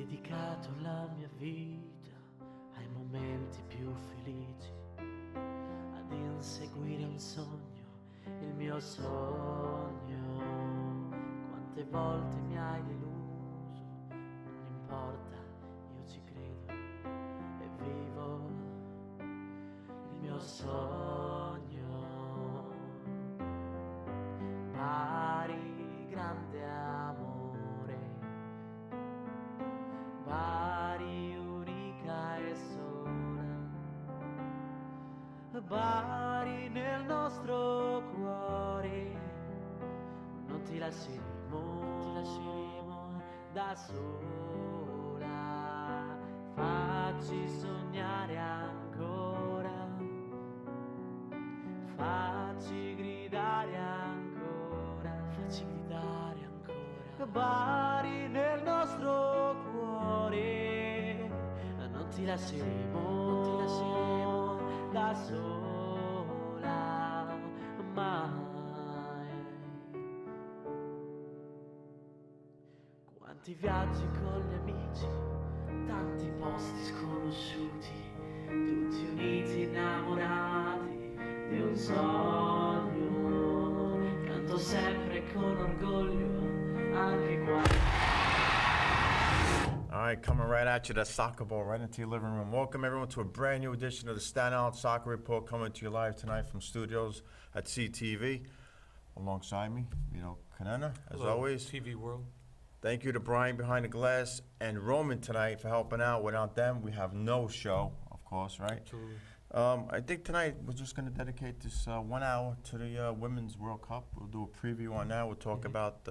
dedicato la mia vita ai momenti più felici, ad inseguire un sogno, il mio sogno. Quante volte mi hai deluso, non importa, io ci credo e vivo il mio sogno. Bari, grande amore, Bari, unica e sola, Bari nel nostro cuore, non ti lasceremo da sola, facci sognare ancora, facci gridare ancora, facci gridare ancora, Bari nel nostro cuore, non ti lasceremo da sola mai. Quanti viaggi con gli amici, tanti posti sconosciuti, tutti uniti innamorati di un sogno. Canto sempre con orgoglio anche quando. All right, coming right at you, that soccer ball right into your living room. Welcome everyone to a brand new edition of the Staten Island Soccer Report, coming to you live tonight from studios at CTV. Alongside me, Kanena, as Hello, always. TV World. Thank you to Brian behind the glass and Roman tonight for helping out. Without them, we have no show, of course, right? Absolutely. I think tonight we're just going to dedicate this 1 hour to the Women's World Cup. We'll do a preview on that. We'll talk about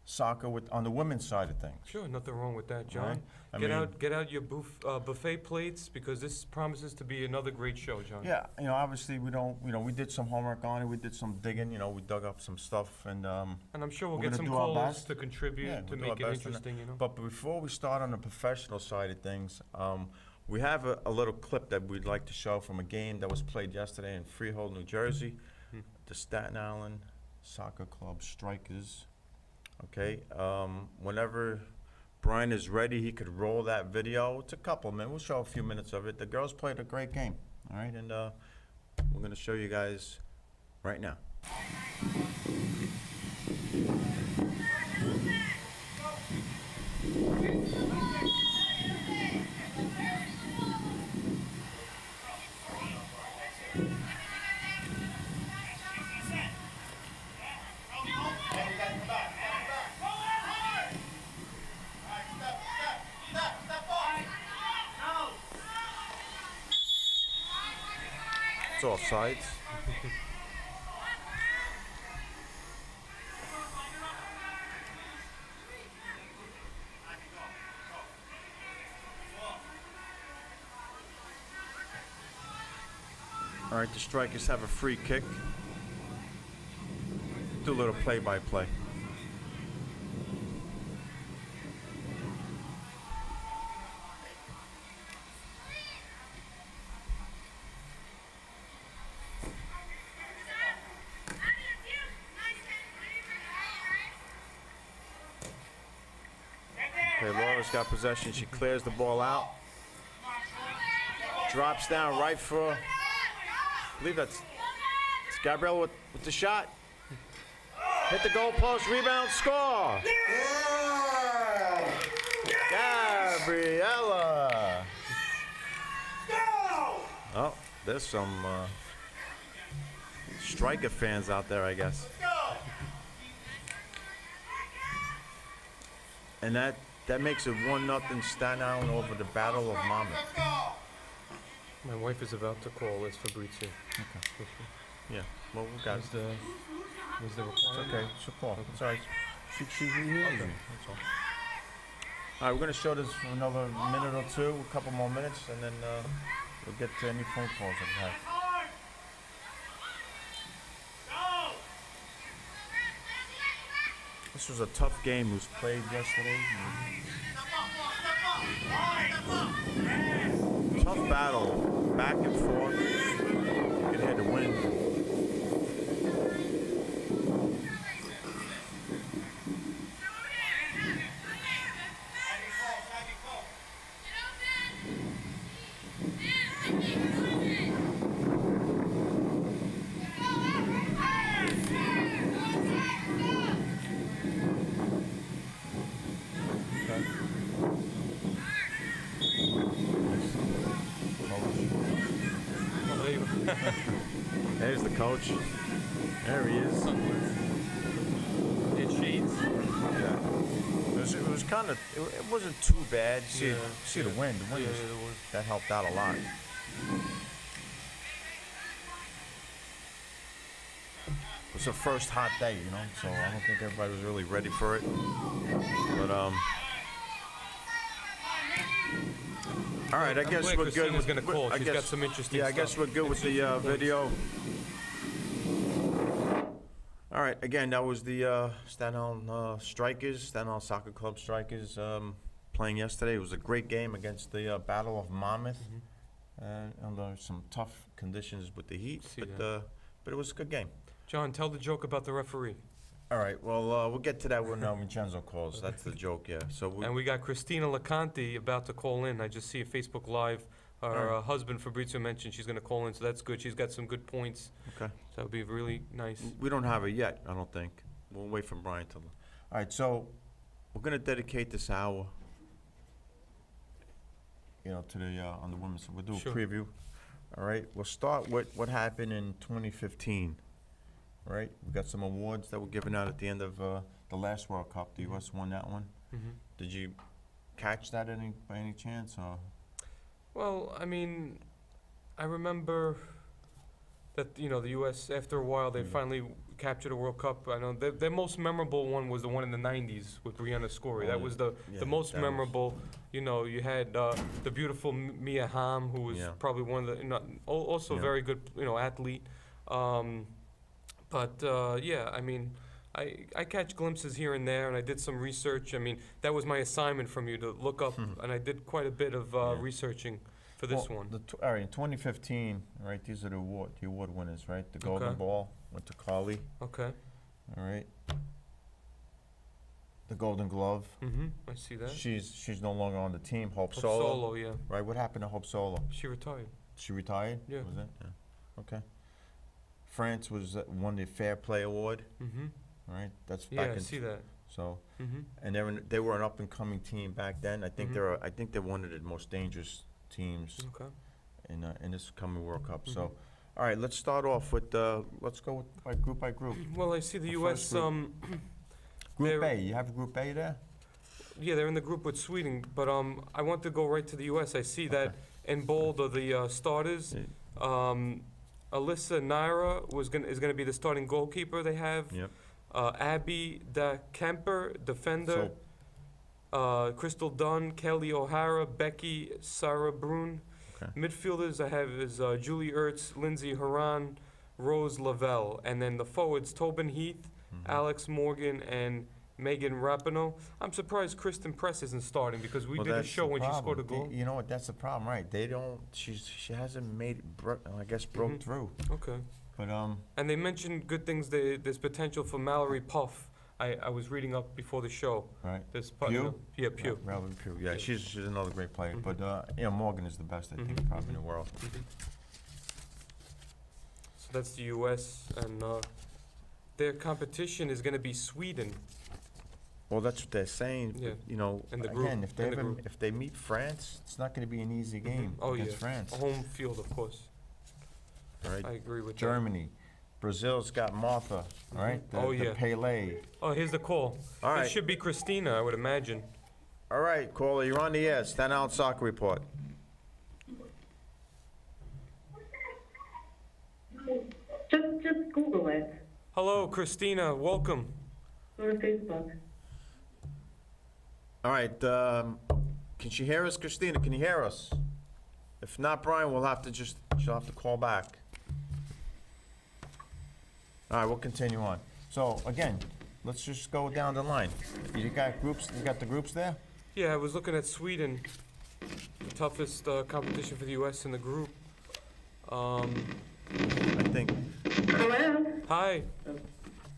soccer on the women's side of things. Sure, nothing wrong with that, John. Right. Get out your buffet plates, because this promises to be another great show, John. Yeah, obviously we don't, we did some homework on it. We did some digging. We dug up some stuff, and I'm sure we'll we're get gonna some do our calls best to contribute to we'll do our make it best on that. interesting. But before we start on the professional side of things, we have a little clip that we'd like to show from a game that was played yesterday in Freehold, New Jersey. The Staten Island Soccer Club Strikers. Okay, whenever Brian is ready, he could roll that video. It's a couple minutes. We'll show a few minutes of it. The girls played a great game. All right, and we're going to show you guys right now. It's offsides. All right, the Strikers have a free kick. Do a little play-by-play. Okay, Laura's got possession. She clears the ball out. Drops down right for, I believe it's Gabriella with the shot. Hit the goalpost, rebound, score! Gabriella! Oh, there's some Striker fans out there, I guess. And that makes it 1-0 Staten Island over the Battle of Monmouth. My wife is about to call. It's Fabrizio. Okay. Yeah. Well, we got. Was the It's requirement? okay. It's a call. It's all right. She hears me. That's all. All right, we're gonna show this for another minute or two, a couple more minutes, and then we'll get to any phone calls that we have. This was a tough game. It was played yesterday. Tough battle, back and forth. You can hear the wind. coach. There he is. It shades. Yeah. It was kind of, it wasn't too bad. See, Yeah, see the wind. The wind Yeah, was, yeah, the wind. that helped out a lot. It was the first hot day, you know, so I don't think everybody was really ready for it. But all right, I guess glad we're good. Christina's gonna call. I She's got some interesting Yeah, I guess stuff. we're good with the video. All right, again, that was the Staten Island Strikers, Staten Island Soccer Club Strikers playing yesterday. It was a great game against the Battle of Monmouth under some tough conditions with the heat, See but that. but it was a good game. John, tell the joke about the referee. All right, well, we'll get to that when Vincenzo calls. That's the joke, yeah. So we, And we got Christina Lacanti about to call in. I just see a Facebook Live. Her Alright. husband Fabrizio mentioned she's going to call in, so that's good. She's got some good points. okay. So that would be really nice. We don't have it yet, I don't think. We'll wait for Brian to. All right, so we're gonna dedicate this hour, you know, to the on the women's. We'll do a Sure. preview. All right, we'll start with what happened in 2015. All right, we got some awards that were given out at the end of the last World Cup. The U.S. won that one. hmm Did you catch that by any chance? Or? Well, I mean, I remember that, you know, the U.S., after a while, they finally captured a World Cup. I know their most memorable one was the one in the 90s with Brianna Scory. That was the most that was- memorable. You know, you had the beautiful Mia Hamm, who was Yeah. probably one of the, you know, also Yeah. very good, you know, athlete. Yeah, I mean, I catch glimpses here and there, and I did some research. I mean, that was my assignment from you to look up, and I did quite a bit of Yeah. researching for this Well, one. All right, in 2015, right, these are the award winners, right? The Golden Okay. Ball went to Carly, Okay. all right? The Golden Glove, I see that. she's no longer on the team. Hope Hope Solo, Solo, yeah. right? What happened to Hope Solo? She retired. She retired? Yeah. Was it? Yeah. Okay. France was won the Fair Play Award, all right? That's back Yeah, I in see that. so, Mm-hmm. and they were an up and coming team back then. I think I think they're one of the most dangerous teams Okay. in this coming World Cup. So, all right, let's start off with let's go with by group. Well, I see the The U.S. first group. Group They're- A, you have Group A there? Yeah, they're in the group with Sweden, but I want to go right to the U.S. I see that in bold are the starters. Alyssa Naira is gonna be the starting goalkeeper. They have Yep. Abby Da Kemper, defender. Crystal Dunn, Kelly O'Hara, Becky Sarah Brun. Okay. Midfielders I have is Julie Ertz, Lindsay Haran, Rose Lavelle, and then the forwards Tobin Heath, Alex Morgan, and Megan Rapinoe. I'm surprised Kristen Press isn't starting because we Well, did a that's show the when she scored a problem. goal. You know what? That's the problem, right? They don't. She hasn't made it. I guess broke through. Okay. But And they mentioned good things. There's potential for Mallory Puff. I was reading up before the show. right. There's Pugh? Yeah, Pugh. Relevant Pugh. Yeah, Yeah. she's another great player. But you know, Morgan is the best I think Mhm, probably in the world. So that's the U.S. and their competition is going to be Sweden. Well, that's what they're saying. Yeah. But, you know, In the group, again, if they in the group. if they meet France, it's not going to be an easy game Oh, against yeah. France. A home field, of course. Right. I agree with Germany, Brazil's got Martha. All right. Oh, the yeah. Pele. that. Oh, here's the call. All It right. should be Christina, I would imagine. All right, caller, you're on the air. Staten Island Soccer Report. Just Google it. Hello, Christina. Welcome. Go to Facebook. All right. Can she hear us, Christina? Can you hear us? If not, Brian, she'll have to call back. All right, we'll continue on. So again, let's just go down the line. You got groups. You got the groups there. Yeah, I was looking at Sweden, the toughest competition for the U.S. in the group. I think. Hello? Hi.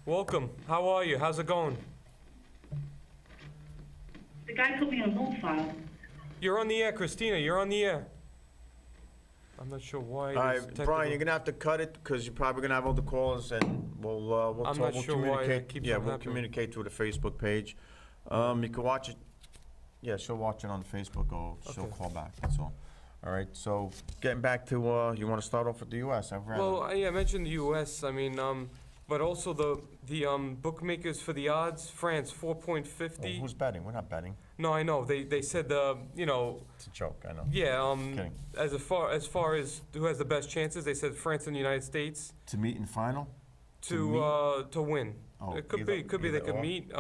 Welcome. How are you? How's it going? The guy put me on hold file. You're on the air, Christina. You're on the air. I'm not sure why. All right, there's technical- Brian, you're gonna have to cut it because you're probably gonna have other callers, and we'll I'm talk. not We'll sure why that communicate. keeps Yeah, on we'll happening. communicate through the Facebook page. You can watch it. Yeah, she'll watch it on Facebook, or she'll Okay. call back. That's all. All right, so getting back to, you want to start off with the U.S.? Well, I mentioned the U.S. I mean, but also the bookmakers for the odds. France Well, 4.50. who's betting? We're not betting. No, I know. They said you know. It's a joke, I know. Yeah. Kidding. As far as who has the best chances, they said France and the United States To meet in final? to win. Oh, It could either- be they either could or? meet.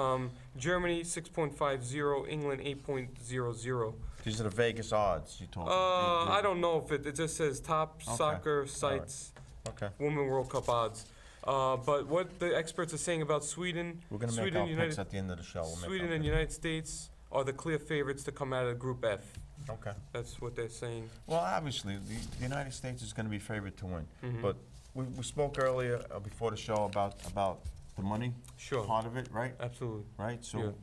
Germany 6.50, England 8.00. These are the Vegas odds you told me. I don't know if it just says top Okay. soccer sites, Okay, Women World Cup odds. But what the experts are saying about Sweden, we're gonna make Sweden, our United- picks at the end of the show. We'll make Sweden our and picks. United States are the clear favorites to come out of Group F. Okay. That's what they're saying. Well, obviously, the United States is gonna be favored to win. Mhm. But we spoke earlier, before the show about the money Sure, part of it, right? absolutely. Right, Yeah. so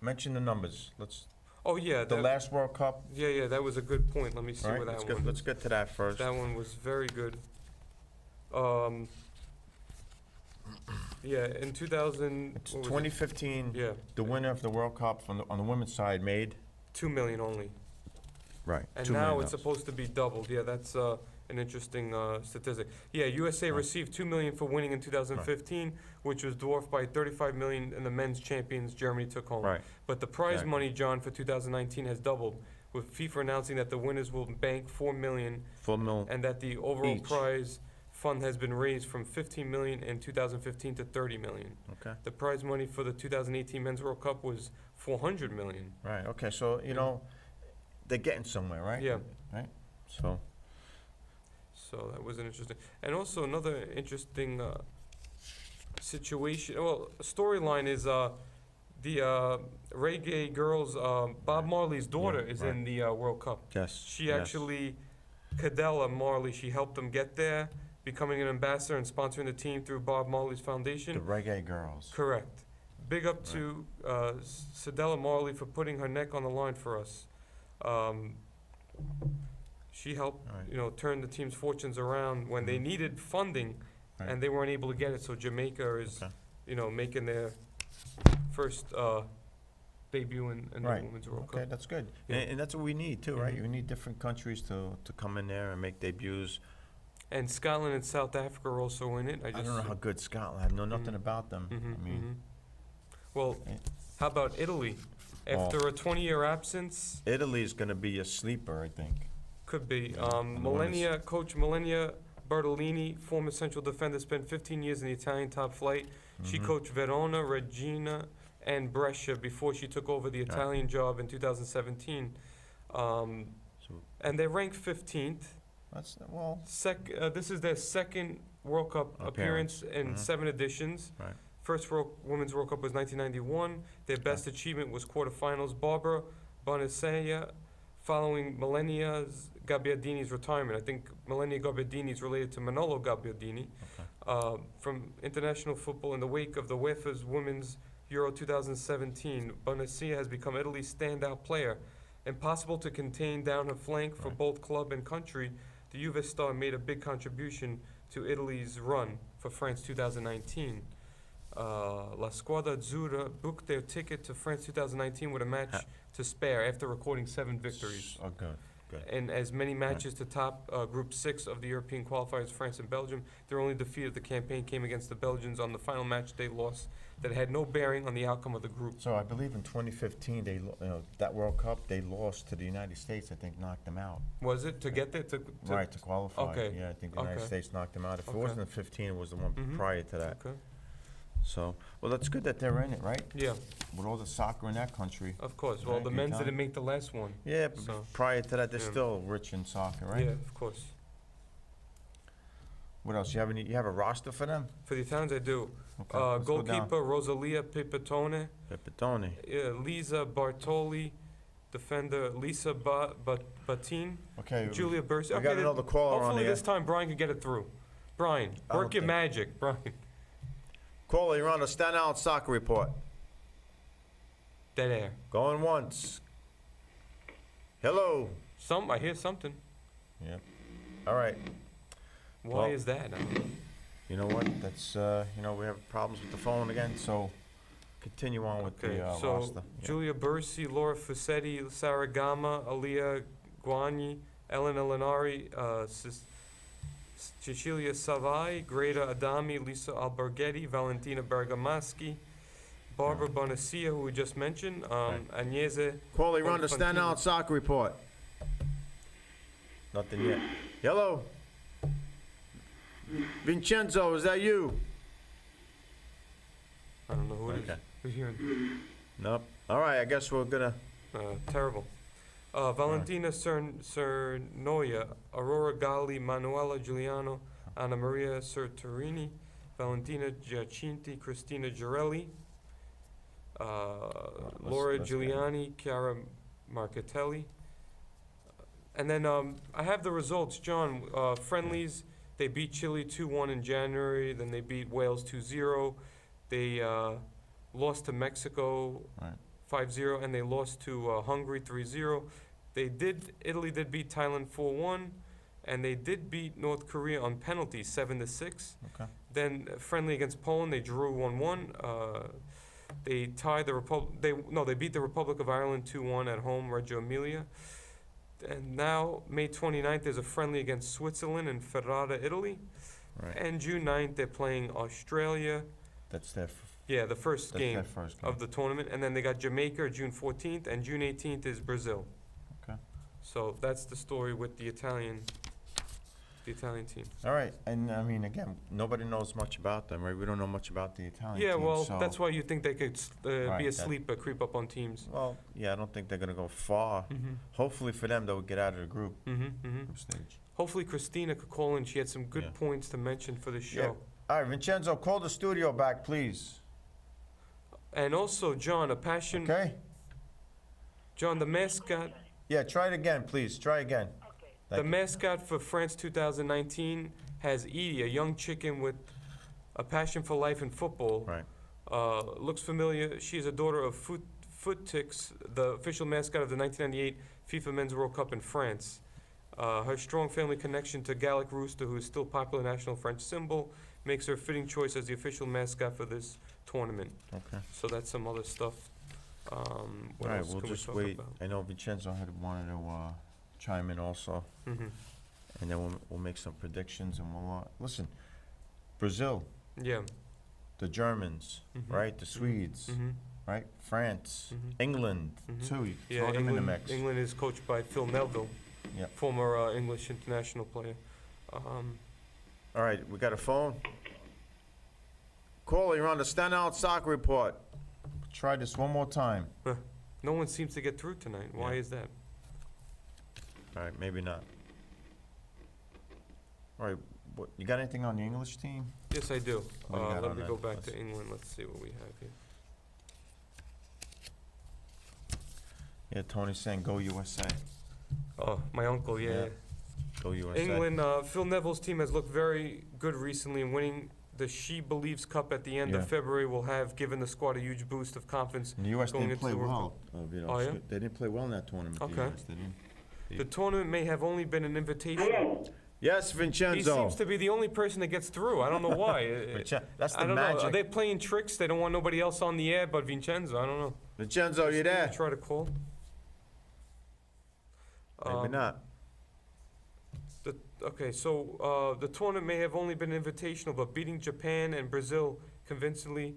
mention the numbers. Oh yeah, The last World Cup, yeah, that was a good point. Let me see right? where Let's that get, one. let's get to that first. That one was very good. Yeah, in 2000. It's what was it? 2015, Yeah, the winner of the World Cup on the women's side made, 2 million only. right, And 2 now million it's dollars. supposed to be doubled. Yeah, that's an interesting statistic. Yeah, USA Right. received 2 million for winning in 2015, which was dwarfed by 35 million in the men's champions Germany took home. Right, But the prize Exactly. money, John, for 2019 has doubled, with FIFA announcing that the winners will bank 4 million full mil, and that the overall Each. prize fund has been raised from 15 million in 2015 to 30 million. okay, The prize money for the 2018 Men's World Cup was 400 million. right, okay, so, you know, they're getting somewhere, right? Yeah. Right, so, So that was an interesting, and also another interesting situation. Well, storyline is the reggae girls. Bob Marley's daughter Yeah, is right. in the World Cup. yes. She yes. actually, Cadella Marley, she helped them get there, becoming an ambassador and sponsoring the team through Bob Marley's foundation. The reggae girls. Correct. Big up to Cadella Marley for putting her neck on the line for us. She helped, All right. you know, turn the team's fortunes around when they needed funding, Right. and they weren't able to get it. So Jamaica is, Okay. you know, making their first debut in the Right. Women's World Okay, Cup. that's good. Yeah. And that's what we need too, right? Mhm. You need different countries to come in there and make debuts. And Scotland and South Africa are also in it. I don't know how good Scotland, I know nothing Mhm. about them. Mhm, I mean, mhm. Well, Eh. how about Italy? Well- After a 20-year absence, Italy's gonna be a sleeper, I think. could be. Yeah, and the Coach Milenia Bartolini, former central defender, spent 15 years in the Italian top flight. She Mhm. coached Verona, Regina, and Brescia before she took over the Italian job in 2017. So And they ranked 15th. that's, well, This is their second World Cup appearance in Mhm. 7 editions. Right. First Women's World Cup was 1991. Their best achievement was quarterfinals. Barbara Bonacea, following Milenia's Gabbiadini's retirement. I think Milenia Gabbiadini is related to Manolo Gabbiadini. From international football in the wake of the UEFA's Women's Euro 2017, Bonacea has become Italy's standout player. Impossible to contain down her flank for Right. both club and country, the Juve star made a big contribution to Italy's run for France 2019. La Squadra Azzurra booked their ticket to France 2019 with a match Ha- to spare after recording 7 victories. Oh, good. And as many matches to top Group 6 of the European qualifiers, France and Belgium. Their only defeat of the campaign came against the Belgians on the final match they lost that had no bearing on the outcome of the group. So I believe in 2015, that World Cup, they lost to the United States, I think knocked them out. Was it to get there? Right, to qualify. Okay. Yeah, I think the United Okay. States knocked them out. If it Okay. wasn't in 15, it was the one Mhm. prior to that. Okay. So, well, that's good that they're in it, right? Yeah, With all the soccer in that country. of course. Well, Right, the good men's time. didn't make the last one. Yeah, but So- prior to that, they're Yeah. still rich in soccer, right? Yeah, of course. What else? You have a roster for them? For the Italians, I do. Okay, let's go down. Goalkeeper Rosalia Pipitone. Pepitone. Lisa Bartoli, defender Lisa Batin, Okay, Julia Bursi. we got another caller on Hopefully the this time Brian can get it through. Brian, I don't work your think- magic, Brian. Caller, you're on the Staten Island Soccer Report. Dead air. Going once. Hello. I hear something. Yep. All right. Why Well- is that? You know what? That's, we have problems with the phone again, so continue on with Okay, the so roster. Yeah. Julia Bursi, Laura Fusetti, Sarah Gama, Aliyah Guanyi, Elena Lenari, Cecilia Savai, Greta Adami, Lisa Alberghetti, Valentina Bergamaschi, Barbara Bonacia, who we just mentioned, Agnese. Paulie, run the Staten Infantino. Island Soccer Report. Nothing yet. Hello? Vincenzo, is that you? I don't know who it is. Okay. We're hearing. Nope. All right, I guess we're gonna. Terrible. Valentina Cernoia, Aurora Galli, Manuela Giuliano, Anna Maria Serturini, Valentina Giacinti, Cristina Girelli, Laura let's go. Giuliani, Chiara Marcatelli. And then I have the results, John. Friendlies, they beat Chile 2-1 in January, then they beat Wales 2-0. They lost to Mexico Right. 5-0, and they lost to Hungary 3-0. Italy did beat Thailand 4-1, and they did beat North Korea on penalties 7-6. Okay. Then friendly against Poland, they drew 1-1. They tied the they beat the Republic of Ireland 2-1 at home, Reggio Emilia. And now, May 29th, there's a friendly against Switzerland in Ferrara, Italy. Right. And June 9th, they're playing Australia. That's their. Yeah, the first That's game their first game. of the tournament. And then they got Jamaica June 14th, and June 18th is Brazil. Okay. So that's the story with the Italian team. All right, and I mean, again, nobody knows much about them, right? We don't know much about the Italian Yeah, team, well, so- that's why you think they could Right, be that- asleep, creep up on teams. Well, yeah, I don't think they're gonna go far. Mm-hmm. Hopefully for them, they'll get out of the group Mm-hmm. stage. Hopefully Christina could call in. She had some good Yeah. points to mention for the Yeah. show. All right, Vincenzo, call the studio back, please. And also, John, a passion. Okay? John, the mascot. Yeah, try it again, please. Try again. The Thank you. mascot for France 2019 has Edie, a young chicken with a passion for life and football. Right. Looks familiar. She is a daughter of Footix, the official mascot of the 1998 FIFA Men's World Cup in France. Her strong family connection to Gallic Rooster, who is still popular national French symbol, makes her a fitting choice as the official mascot for this tournament. Okay. So that's some other stuff. What All right, else we'll can just we talk wait. about? I know Vincenzo had wanted to chime in also, Mm-hmm. and then we'll make some predictions, and we'll listen. Brazil, Yeah. the Germans, Mhm. right? The Swedes, Mm-hmm. right? France, Mhm. England, Mhm. too. You Yeah, throw them in the England, mix. England is coached by Phil Neville, Yep. former English international player. All right, we got a phone. Caller, you're on the Staten Island Soccer Report. Try this one more time. No one seems to get through tonight. Why Yeah. is that? All right, maybe not. All right, you got anything on the English team? Yes, I do. What do you got Let on me that? go back Let's- to England. Let's see what we have here. Yeah, Tony's saying go USA. Oh, my uncle, yeah. Yeah. Go USA. England, Phil Neville's team has looked very good recently, and winning the She Believes Cup at the end Yeah. of February will have given the squad a huge boost of confidence. And the US going didn't into play the World well. Oh, yeah? They didn't play well in that tournament. the Okay. US, they didn't. The tournament may have only been an invitation. Hello. Yes, He Vincenzo. seems to be the only person that gets through. I don't know why. That's I the don't know. Are magic. they playing tricks? They don't want nobody else on the air but Vincenzo. I don't know. Vincenzo, you there? Try to call. Maybe not. Okay, so the tournament may have only been invitational, but beating Japan and Brazil convincingly,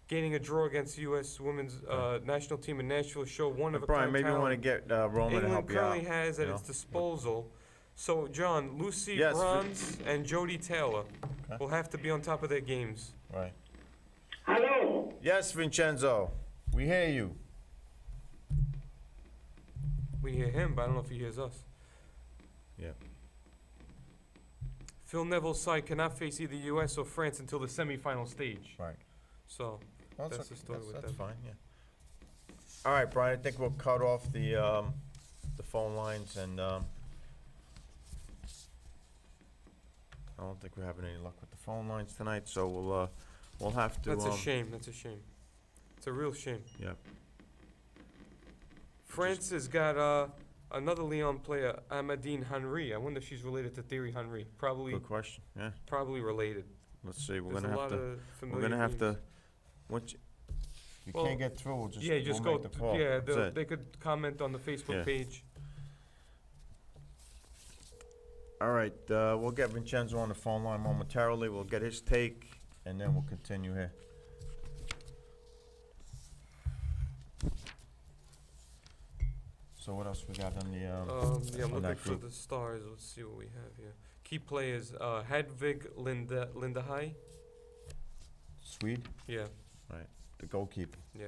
gaining a draw against the U.S. women's national team in Nashville show one of a Brian, kind maybe you want to talent get Roman to England help you out. currently has at you its know? disposal. So, John, Lucy Yes, Bronze and Jodie Taylor Okay. will have to be on top of their games. Right. Hello. Yes, Vincenzo. We hear you. We hear him, but I don't know if he hears us. Yeah. Phil Neville's side cannot face either U.S. or France until the semifinal stage. Right. So, Well, That's the story with that's them. fine, yeah. All right, Brian, I think we'll cut off the phone lines, and I don't think we're having any luck with the phone lines tonight, so we'll have to. that's a shame. That's a shame. It's a real shame. Yep. France has got another Lyon player, Amadine Henry. I wonder if she's related to Thierry Henry. Probably Good question. Yeah. related. Let's see. We're There's gonna a have lot to. of We're familiar gonna have names. to. Once you Well, can't get through, we'll just. Yeah, you just we'll go. make the call. Yeah, That's it. they could comment on the Facebook Yeah. page. All right, we'll get Vincenzo on the phone line momentarily. We'll get his take, and then we'll continue here. So what else we got on the, Yeah, I'm on looking that for group? the stars. Let's see what we have here. Key players: Hedvig Lindahaj. Swede, Yeah, the goalkeeper. yeah.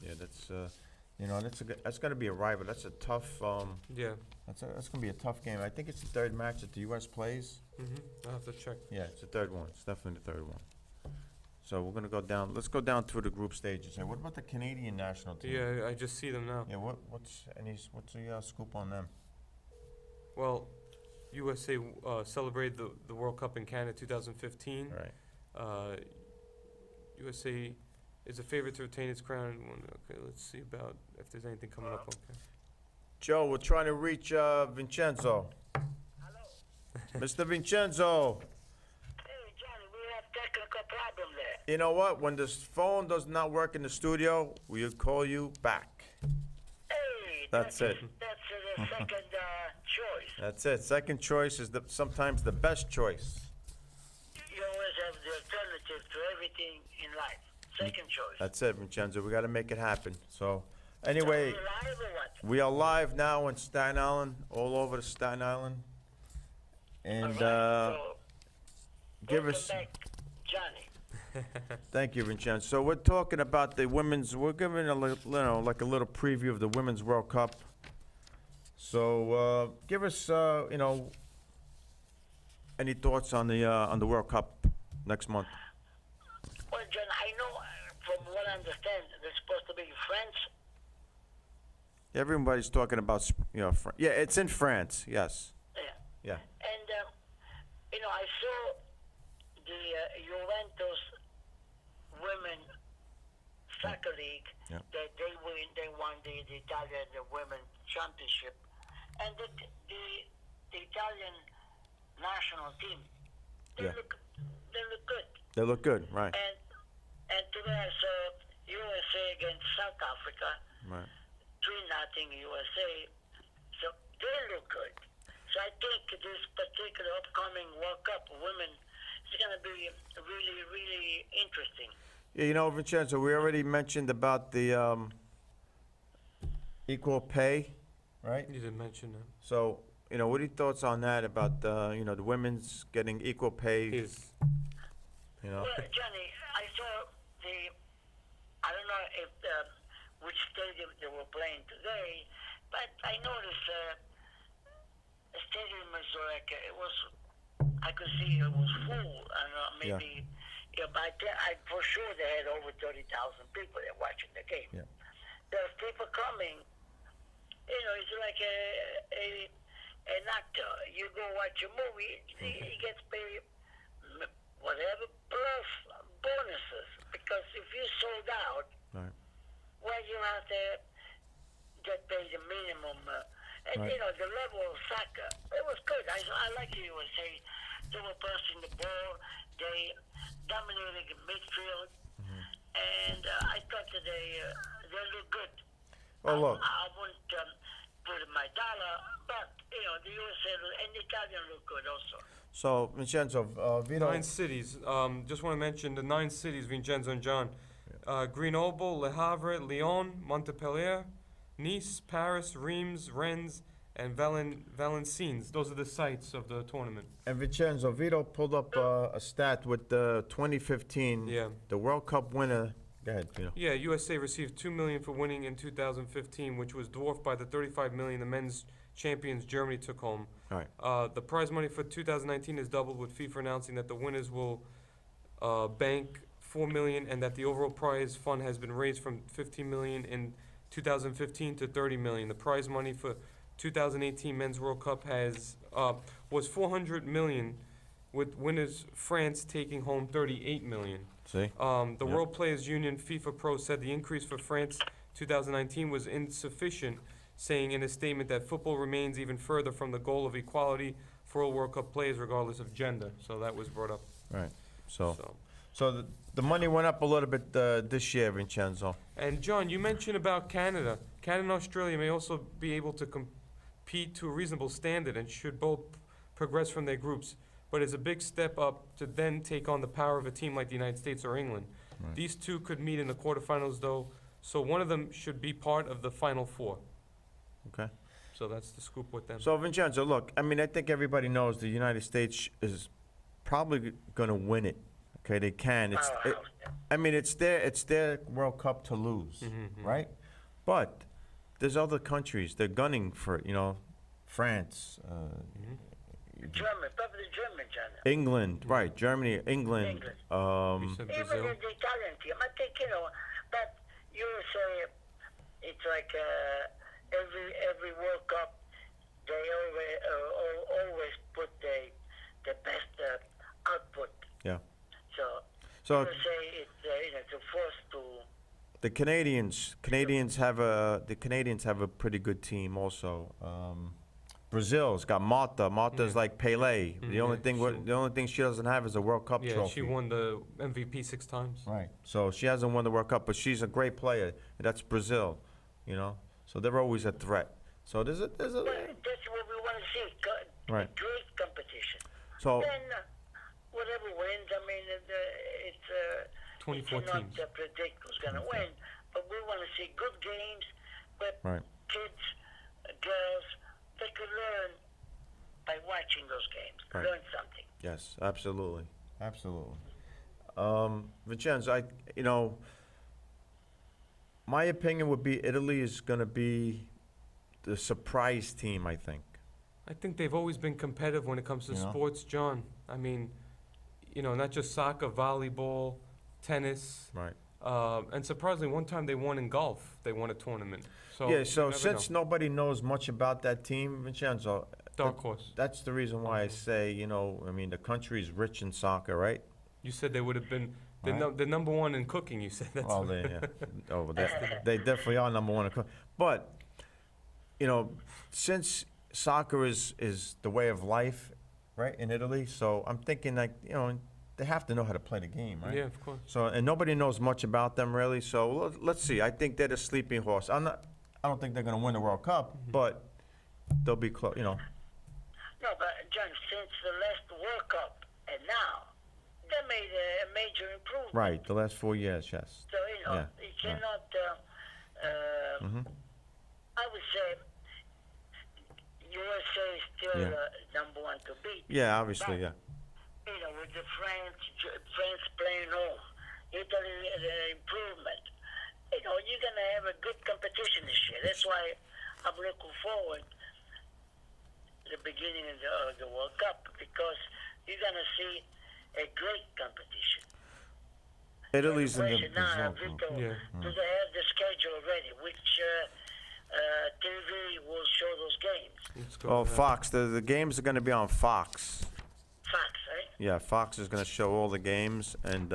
Yeah, that's, that's gonna be a rival. That's a tough, Yeah. that's gonna be a tough game. I think it's the third match that the US plays. I'll have to check. Yeah, it's the third one. It's definitely the third one. So we're gonna go down, let's go down through the group stages. Hey, what about the Canadian national team? Yeah, I just see them now. Yeah, what's the scoop on them? Well, USA celebrated the World Cup in Canada 2015. Right. USA is a favorite to retain its crown. Okay, let's see about if there's anything coming up. Okay. Joe, we're trying to reach Vincenzo. Hello. Mr. Vincenzo, Hey, Johnny, we have technical problem there. you know what? When this phone does not work in the studio, we'll call you back. Hey, That's it. That's the second choice. That's it. Second choice is sometimes the best choice. You always have the alternative to everything in life. Second choice. That's it, Vincenzo. We got to make it happen. So, anyway, Are we live or what? we are live now in Staten Island, all over the Staten Island. And All right, so, give welcome us. back, Johnny. Thank you, Vincenzo. So we're talking about the women's. We're giving a little, like a little preview of the Women's World Cup. So give us, any thoughts on the World Cup next month? Well, John, I know from what I understand, they're supposed to be in France. Everybody's talking about, yeah, it's in France. Yes. Yeah. Yeah. And, I saw the Juventus Women Soccer League Yeah. that they won the Italian Women Championship. And the Italian national team, they Yeah. look good. They look good, right? And today I saw USA against South Africa, Right. 3-0 USA. So they look good. So I think this particular upcoming World Cup women is going to be really, really interesting. Yeah, Vincenzo, we already mentioned about the equal pay, right? You didn't mention that. So, what are your thoughts on that about the women's getting equal pay? Is Well, Johnny, I saw I don't know if which stadium they were playing today, but I noticed the stadium was like, I could see it was full. I don't know, maybe, but for sure they had over 30,000 people there watching the game. Yeah. There's people coming, it's like an actor. You go watch a movie, he gets paid whatever plus bonuses, because if you sold out, Right. well, you have to get paid the minimum. And Right. the level of soccer, it was good. I like the USA. They were passing the ball. They dominated the midfield, and I thought that they looked good. Oh, look. I wouldn't put my dollar, but the USA and the Italian look good also. So, Vincenzo, Vito. 9 cities. Just want to mention the 9 cities, Vincenzo and John. Grenoble, Le Havre, Lyon, Montpellier, Nice, Paris, Reims, Rennes, and Valenciennes. Those are the sites of the tournament. And Vincenzo, Vito pulled up a stat with the 2015, Yeah. the World Cup winner. Go ahead, Vito. Yeah, USA received $2 million for winning in 2015, which was dwarfed by the $35 million the men's champions Germany took home. All right. The prize money for 2019 is doubled, with FIFA announcing that the winners will bank $4 million, and that the overall prize fund has been raised from $15 million in 2015 to $30 million. The prize money for 2018 Men's World Cup was $400 million, with winners France taking home $38 million. See? The Yep. World Players Union FIFA Pro said the increase for France 2019 was insufficient, saying in a statement that football remains even further from the goal of equality for all World Cup players regardless of gender. So that was brought up. Right. So the The money went up a little bit this year, Vincenzo. And John, you mentioned about Canada. Canada and Australia may also be able to compete to a reasonable standard and should both progress from their groups. But it's a big step up to then take on the power of a team like the United States or England. Right. These two could meet in the quarterfinals, though, so one of them should be part of the Final Four. Okay. So that's the scoop with them. So Vincenzo, look, I mean, I think everybody knows the United States is probably going to win it. Okay, they can. I mean, it's their World Cup to lose, right? But there's other countries. They're gunning for it. You know, France, German, probably German, China. England, right? Germany, England. You said Even Brazil. the Italian team, I think, you know, but you say it's like every World Cup, they always put the best output. Yeah. So you say it's you know, to force to. The Canadians have a pretty good team also. Brazil's got Marta. Marta's like Pele. The only thing she doesn't have is a World Cup Yeah, trophy. she won the MVP 6 times. Right. So she hasn't won the World Cup, but she's a great player. That's Brazil, you know. So they're always a threat. So there's a. Well, that's what we want to see. Right. Great competition. So Then whatever wins, I mean, it's 24 you cannot teams. predict who's going to win, but we want to see good games where Right. kids, girls, they could learn by watching those games, Right. learn something. yes, absolutely, absolutely. Vincenzo, my opinion would be Italy is going to be the surprise team. I think. I think they've always been competitive when it comes to You know? sports, John. I mean, not just soccer, volleyball, tennis. Right. And surprisingly, one time they won in golf. They won a tournament. So Yeah. you So never since know. nobody knows much about that team, Vincenzo, Dark horse. that's the reason why I say, I mean, the country's rich in soccer, right? You said they would have been the, Right. the number one in cooking. You said that's. Well, they definitely are number one. But, since soccer is the way of life, right, in Italy, so I'm thinking they have to know how to play the game, right? Yeah, of course. So, and nobody knows much about them really, so let's see. I think they're the sleeping horse. I don't think they're going to win the World Cup, but they'll be close, No, but John, since the last World Cup and now, they made a major improvement. Right, the last 4 years, yes. So, Yeah, you cannot, I would say, USA is still Yeah. number one to beat. Yeah, obviously, But, yeah. With the France playing home, Italy improvement, you're going to have a good competition this year. That's why I'm looking forward to the beginning of the World Cup, because you're going to see a great competition. Italy's in the question now, Brazil group. Vito, Yeah. do they have the schedule already? Which TV will show those games? Let's go Oh, with that. Fox. The games are going to be on Fox. Fox, right? Yeah, Fox is going to show all the games, and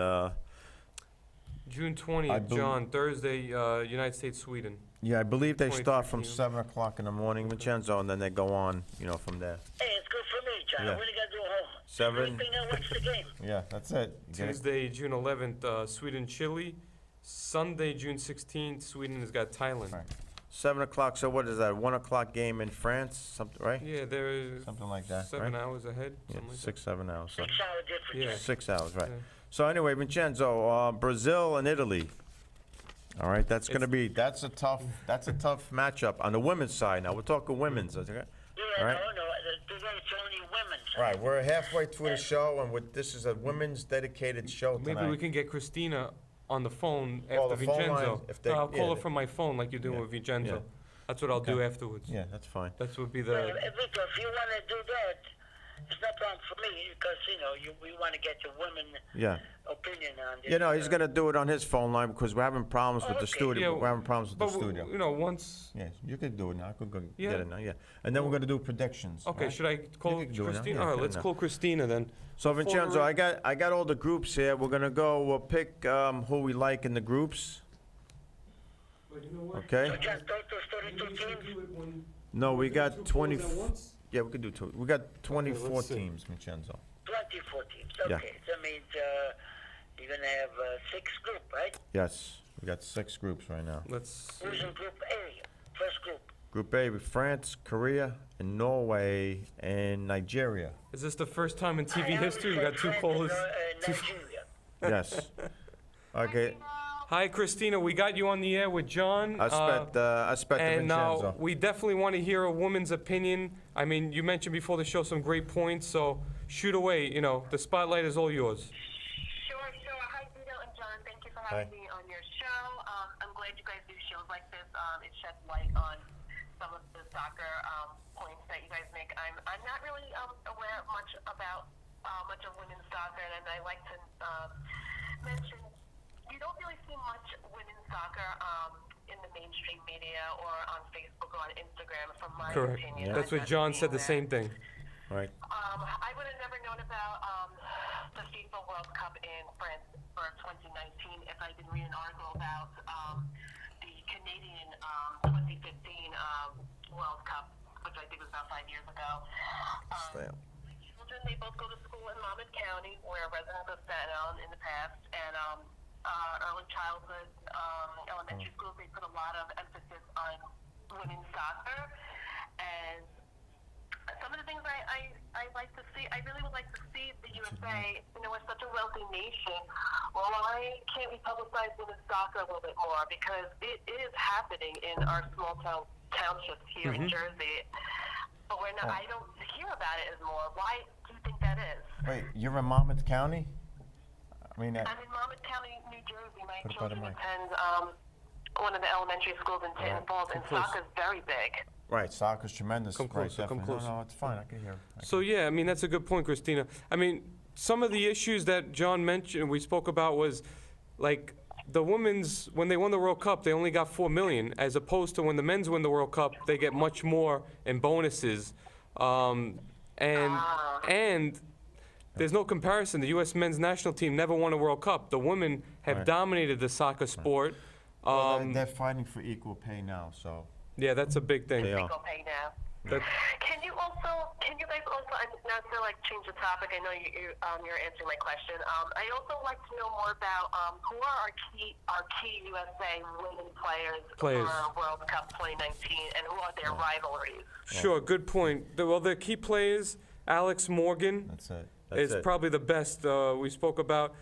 June I 20th, bel- John. Thursday, United States, Sweden. yeah, I believe they start from 2013. 7 o'clock in the morning, Vincenzo, and then they go on, from there. Hey, it's good for me, John. Yeah. What do you got to do at home? 7. Sleeping and watch the game. Yeah, that's it. You get it? Tuesday, June 11th, Sweden, Chile. Sunday, June 16th, Sweden has got Thailand. Right. 7 o'clock. So what is that? 1 o'clock game in France, something, right? Yeah, they're Something like that, 7 right? hours ahead. Yeah, Something like 6, 7 hours. So 6 hour difference. Yeah. 6 hours, right? Yeah. So anyway, Vincenzo, Brazil and Italy. All right, that's going to be that's a tough matchup on the women's side. Now we're talking women's, okay? Yeah, All right. no. Today it's only women. Right, we're halfway through the show, and this is a women's dedicated show tonight. Maybe we can get Christina on the phone Call after the phone Vincenzo. line if they- I'll call yeah, her from my phone like you're doing yeah, with Vincenzo. yeah. That's what I'll do Okay. afterwards. Yeah, that's fine. That would be Vito, the. if you want to do that, it's no problem for me, because, we want to get the women Yeah. opinion on this. He's going to do it on his phone line because we're having problems with the Okay. studio. Yeah, We're having problems with But the studio. once. Yeah, you could do it now. I could go Yeah. get it now, yeah. And then we're going to do predictions. Okay, right? should I call can do it now. Christina? Yeah, All right, do it let's now. call Christina then. So Before Vincenzo, we- I got all the groups here. We're gonna go. We'll pick who we like in the groups. Okay. So just those 32 teams? No, we got 20. Yeah, we could do two. We got 24 let's see. teams, Vincenzo. 24 teams. Yeah. Okay. That means You're gonna have 6 group, right? Yes, we got 6 groups right now. Let's Who's see. in Group A? First group. Group A with France, Korea, and Norway, and Nigeria. Is this the first time in I TV always history we said got 2 France callers? and Nigeria. Yes. Okay. Hi, Christina. We got you on the air with John. Aspetta And Vincenzo. we definitely want to hear a woman's opinion. I mean, you mentioned before the show some great points, so shoot away. You know, the spotlight is all yours. Sure. Hi, Vito and John. Thank you for Hi. having me on your show. I'm glad you guys do shows like this. It sheds light on some of the soccer points that you guys make. I'm not really aware much about much of women's soccer, and I like to mention you don't really see much women's soccer in the mainstream media or on Facebook or on Instagram, from my Correct. opinion. That's I've what never John seen said the that. same thing. Right. I would have never known about the FIFA World Cup in France for 2019 if I didn't read an article about the Canadian 2015 World Cup, which I think was about 5 years ago. Stay up. My children, they both go to school in Monmouth County. We're residents of Staten Island in the past, and early childhood, elementary schools, they put a lot of emphasis on women's soccer, and some of the things I like to see, I really would like to see the USA, you know, we're such a wealthy nation. Why can't we publicize women's soccer a little bit more? Because it is happening in our small townships here in Jersey. But I don't hear about it as more. Why do you think that is? Wait, you're in Monmouth County? I mean, I'm in Monmouth County, New Jersey. My Put it by the children mic. attend one of the elementary schools in Tinton Falls, and close. soccer's very big. right, soccer's tremendous. Come Right, closer, come definitely. closer. No, it's fine, I can hear. So yeah, I mean, that's a good point, Christina. I mean, some of the issues that John mentioned, we spoke about, was like the women's, when they won the World Cup, they only got 4 million, as opposed to when the men's win the World Cup, they get much more in bonuses. And there's no comparison. The U.S. men's national team never won a World Cup. The women have Right. dominated the soccer sport. Well, they're fighting for equal pay now, so. Yeah, that's a big thing. They are. Equal pay now. That- Can you guys also, not to like change the topic, I know you're answering my question. I also like to know more about who are our key USA women players Players. for World Cup 2019, and who are their rivalries? Sure, good point. Well, the key players, Alex Morgan That's it. is probably the best we spoke about.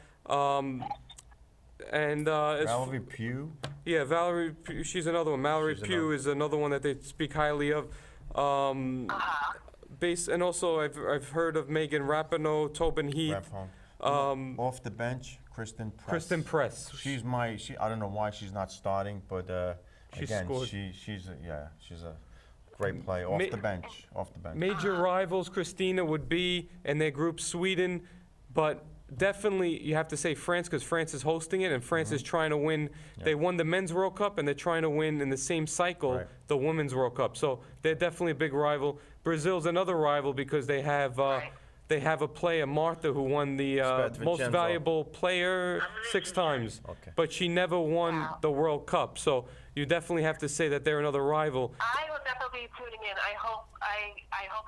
Valerie Pugh? Yeah, Valerie, she's another one. Mallory She's Pugh another. is another one that they speak highly of. And also I've heard of Megan Rapinoe, Tobin Heath, Rapone. Off the bench, Kristen Press. Kristen Press. I don't know why she's not starting, but She again, scored. she's a great player. Off the bench. Major rivals, Christina, would be in their group Sweden, but definitely you have to say France, because France is hosting it, and France is trying to win. Yeah. They won the Men's World Cup, and they're trying to win in the same cycle Right. the Women's World Cup. So they're definitely a big rival. Brazil's another rival because they have a player, Martha, who won the Staten most Vincenzo. valuable player 6 times, Okay. but she never won the World Cup. So you definitely have to say that they're another rival. I will definitely be tuning in. I hope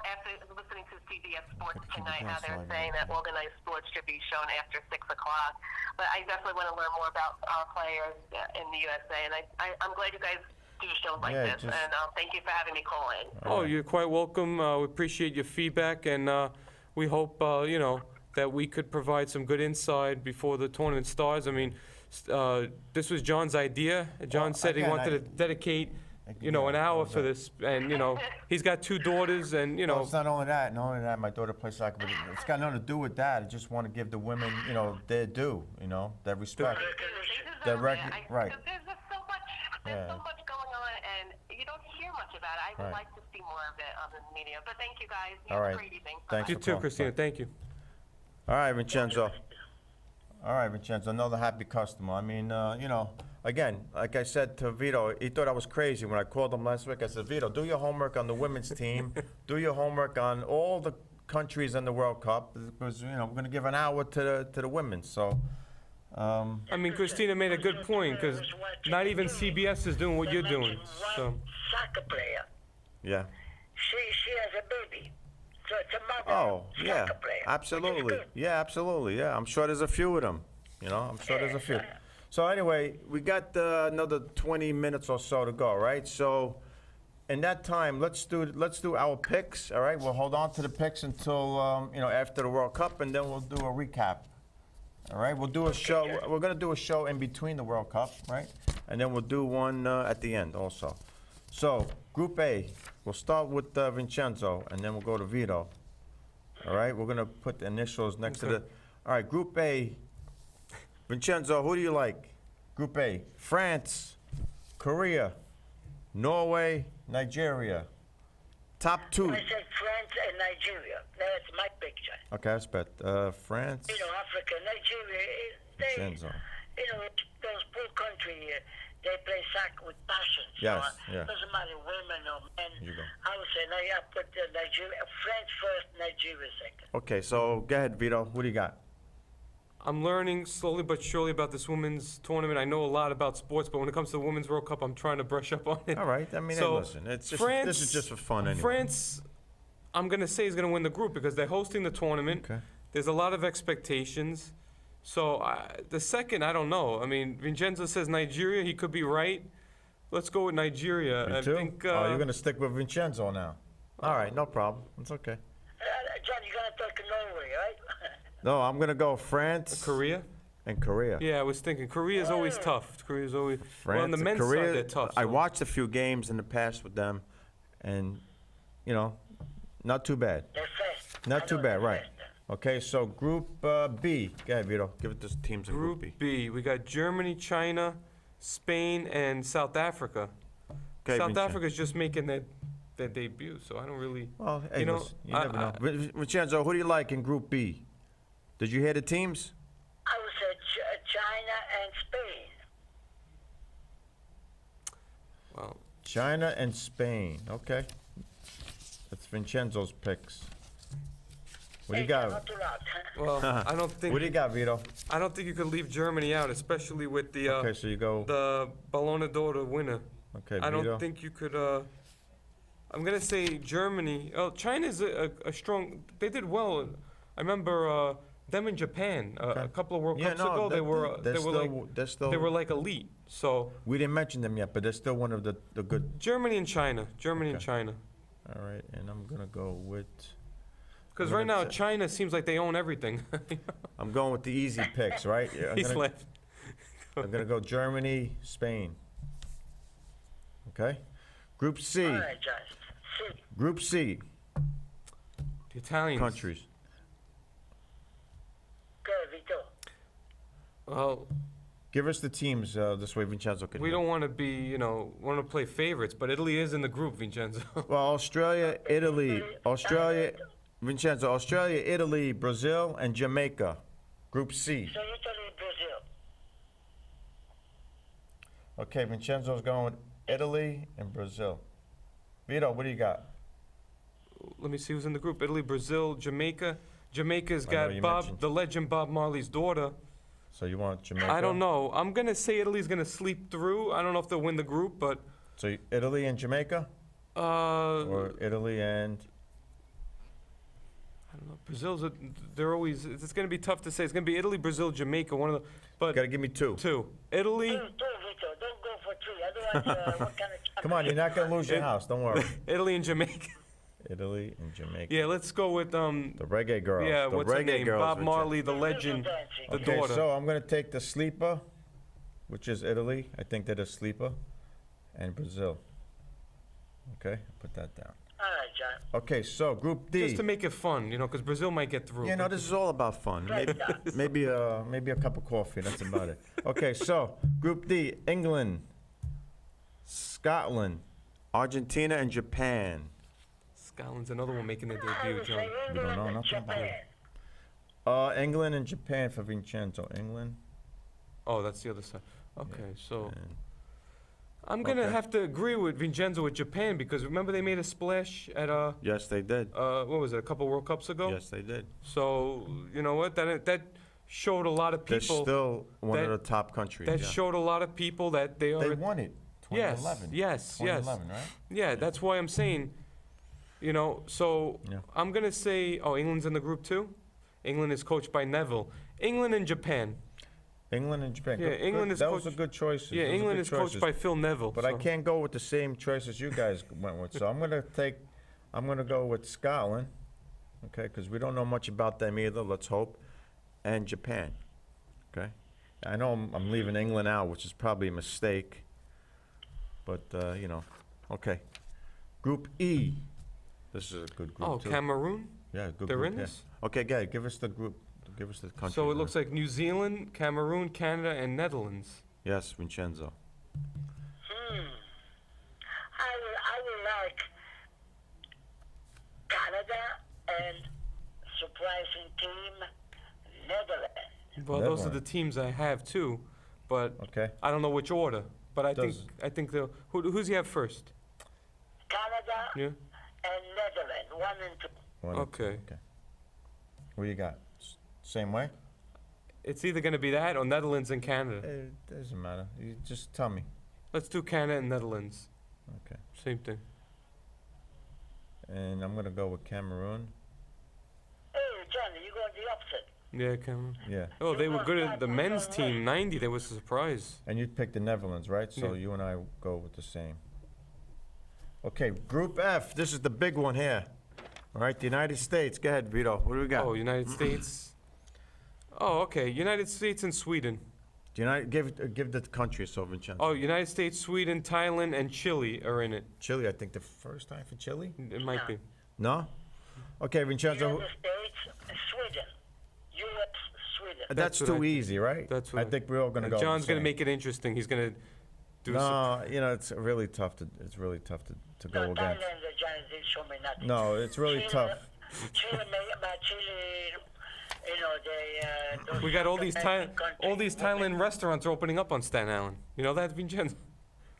after listening to CBS Sports tonight, how they're saying that organized sports should be shown after 6 o'clock. But I definitely want to learn more about our players in the USA, and I'm glad you guys do shows like Yeah, this. just- And thank you for having me call in. Oh, you're quite welcome. We appreciate your feedback, and we hope, that we could provide some good insight before the tournament starts. I mean, this was John's idea. John Well, said he again, wanted to dedicate, an hour for this, and, he's got 2 daughters, and, No, it's not only that. Not only that, my daughter plays soccer, but it's got nothing to do with that. I just want to give the women, their due, their respect. They Direct- deserve it. right. There's just so much going on, and you don't hear much about it. I would Right. like to see more of it on the media. But thank you guys. You All have right. a great evening. Thanks You for too, calling. Christina, thank you. All right, Vincenzo. Another happy customer. I mean, again, like I said to Vito, he thought I was crazy when I called him last week. I said, Vito, do your homework on the women's team. Do your homework on all the countries in the World Cup, because, we're going to give an hour to the women. So, I mean, Christina made a good point, because not even CBS is doing what you're doing, so. One soccer player. yeah. She has a baby. So it's a mother Oh, yeah, soccer player. Which is absolutely. good. Yeah, absolutely. Yeah, I'm sure there's a few of them. You know, I'm sure there's a few. So anyway, we got another 20 minutes or so to go, right? So in that time, let's do our picks, all right? We'll hold on to the picks until after the World Cup, and then we'll do a recap. All right, we'll do a show. We're gonna do a show in between the World Cup, right? And then we'll do one at the end also. So Group A, we'll start with Vincenzo, and then we'll go to Vito. All right, we're gonna put the initials next to the. All right, Group A. Vincenzo, who do you like? Group A: France, Korea, Norway, Nigeria. Top two. I said France and Nigeria. That's my picture. Okay, that's bet. France. Africa, Nigeria, they, Vincenzo. those poor country, they play soccer with passion. Yes, So, yeah. doesn't matter women or men. You go. I would say, I put Nigeria, France first, Nigeria second. Okay, so go ahead, Vito. What do you got? I'm learning slowly but surely about this women's tournament. I know a lot about sports, but when it comes to the Women's World Cup, I'm trying to brush up on it. All right. I mean, So, hey, listen. It's just, France, this is just for fun anyway. France, I'm going to say, is going to win the group because they're hosting the tournament. Okay. There's a lot of expectations. So the second, I don't know. I mean, Vincenzo says Nigeria. He could be right. Let's go with Nigeria. You I too? think. Oh, you're gonna stick with Vincenzo now. All right, no problem. It's okay. John, you're going to talk Norway, right? No, I'm gonna go France Korea? and Korea. Yeah, I was thinking. Korea's always tough. Korea's always. France well, on the and men's Korea. side, they're tough. I so- watched a few games in the past with them, and not too bad. They're fast. Not I too know bad, they're right? fast. Okay, so Group B. Go ahead, Vito. Give it to the teams in Group B. Group B, we got Germany, China, Spain, and South Africa. Okay, South Vincenzo. Africa's just making their debut, so I don't really. Well, hey, You know, listen, you never know. Vincenzo, who do you like in Group B? Did you hear the teams? I would say China and Spain. Well, China and Spain. Okay. That's Vincenzo's picks. What do you got? Not too loud, huh? well, I don't think. What do you got, Vito? I don't think you could leave Germany out, especially with the Okay, so you go. the Ballon d'Or winner. Okay, I Vito. don't think you could. I'm gonna say Germany. Oh, China's a strong. They did well. I remember them in Japan a couple of World Yeah, Cups no, ago. They were they're like still. they were like elite. So We didn't mention them yet, but they're still one of the good. Germany and China. Germany and Okay. China. All right, and I'm gonna go with. Because I'm right gonna now say- China seems like they own everything. I'm going with the easy picks, right? Yeah, He's left. I'm gonna go Germany, Spain. Okay. Group C. All right, John. See, Group C. The Italians. Countries. go, Vito. Well, Give us the teams this way Vincenzo can. we hear. don't want to be, want to play favorites, but Italy is in the group, Vincenzo. Well, Australia, Italy, Vincenzo, Australia, Italy, Brazil, and Jamaica. Group C. So Italy, Brazil. Okay, Vincenzo's going with Italy and Brazil. Vito, what do you got? Let me see who's in the group. Italy, Brazil, Jamaica. Jamaica's I know got you Bob, mentioned. the legend Bob Marley's daughter. So you want Jamaica? I don't know. I'm going to say Italy's going to sleep through. I don't know if they'll win the group, but So Italy and Jamaica, or Italy and I don't know. They're always, it's going to be tough to say. It's going to be Italy, Brazil, Jamaica, one of the, but gotta give me two. two. Italy, Two, Vito. Don't go for three. Otherwise, what kind of... Come on, you're not gonna lose your house. Don't worry. Italy and Jamaica. Italy and Jamaica. Yeah, let's go with, The reggae girls. yeah, the what's her reggae name? girls. Bob Vincenzo. Marley, the legend, the Okay, daughter. so I'm gonna take the sleeper, which is Italy. I think they're the sleeper, and Brazil. Okay, put that down. All right, John. Okay, so Group D. Just to make it fun, because Brazil might get through. Yeah, no, this is all about fun. Maybe a cup of coffee. That's about it. Okay, so Group D: England, Scotland, Argentina, and Japan. Scotland's another one making their I debut, would John. say We don't know England nothing and about it. Japan. England and Japan for Vincenzo. England. Oh, that's the other side. Okay, so and- I'm gonna okay. have to agree with Vincenzo with Japan because remember they made a splash at Yes, they did. what was it, a couple World Cups ago? Yes, they did. So you know what, that showed a lot of They're people. still one of that- the top countries. That yeah. showed a lot of people that they They are. won it. Yes, 2011. yes, 2011, right? Yeah, that's why I'm saying, so Yeah. I'm gonna say, England's in the group too. England is coached by Neville. England and Japan. England and Japan. Yeah, England is Those are coached- good choices. Yeah, Those are England good is coached choices. by Phil Neville. But I so- can't go with the same choices you guys went with. So I'm gonna go with Scotland, okay, because we don't know much about them either, let's hope, and Japan, okay? I know I'm leaving England out, which is probably a mistake, but, you know, okay. Group E, this is a good group, Oh, too. Cameroon? Yeah, good They're group, in yeah. this? Okay, Gary, give us the group, give us the country. So it looks like New Zealand, Cameroon, Canada, and Netherlands. Yes, Vincenzo. I would like Canada and surprising team Netherlands. Well, those are the Netherlands. teams I have too, but Okay, I don't know which order. But Does- I think the who's you have first? Canada Yeah. and Netherlands, 1 and 2. one, Okay. okay. What you got? Same way? It's either gonna be that or Netherlands and Canada. It doesn't matter, you just tell me. Let's do Canada and Netherlands. Okay. Same thing. And I'm gonna go with Cameroon. Hey, Johnny, you got the upset. Yeah, Cameroon. Yeah. Oh, they were good at the men's team. 90. They was a surprise. And you'd pick the Netherlands, right? So Yeah. you and I go with the same. Okay, Group F. This is the big one here. All right, the United States. Go ahead, Vito. What do we got? Oh, United States. Oh, okay. United States and Sweden. Give the country so Vincenzo. Oh, United States, Sweden, Thailand, and Chile are in it. Chile. I think the first time for Chile. It might be. No. Okay, Vincenzo. United States, Sweden. U.S., Sweden. That's what I too think. easy, right? That's what I think we're all gonna go. with John's the gonna same. make it interesting. He's gonna do some. No, you know it's really tough to. It's really tough to go No, against. Thailand, Johnny didn't show me nothing. No, it's really Chile, tough. Chile, you know, they. Those We got all these American all these countries. Thailand restaurants are opening up on Staten Island. You know that, Vincenzo?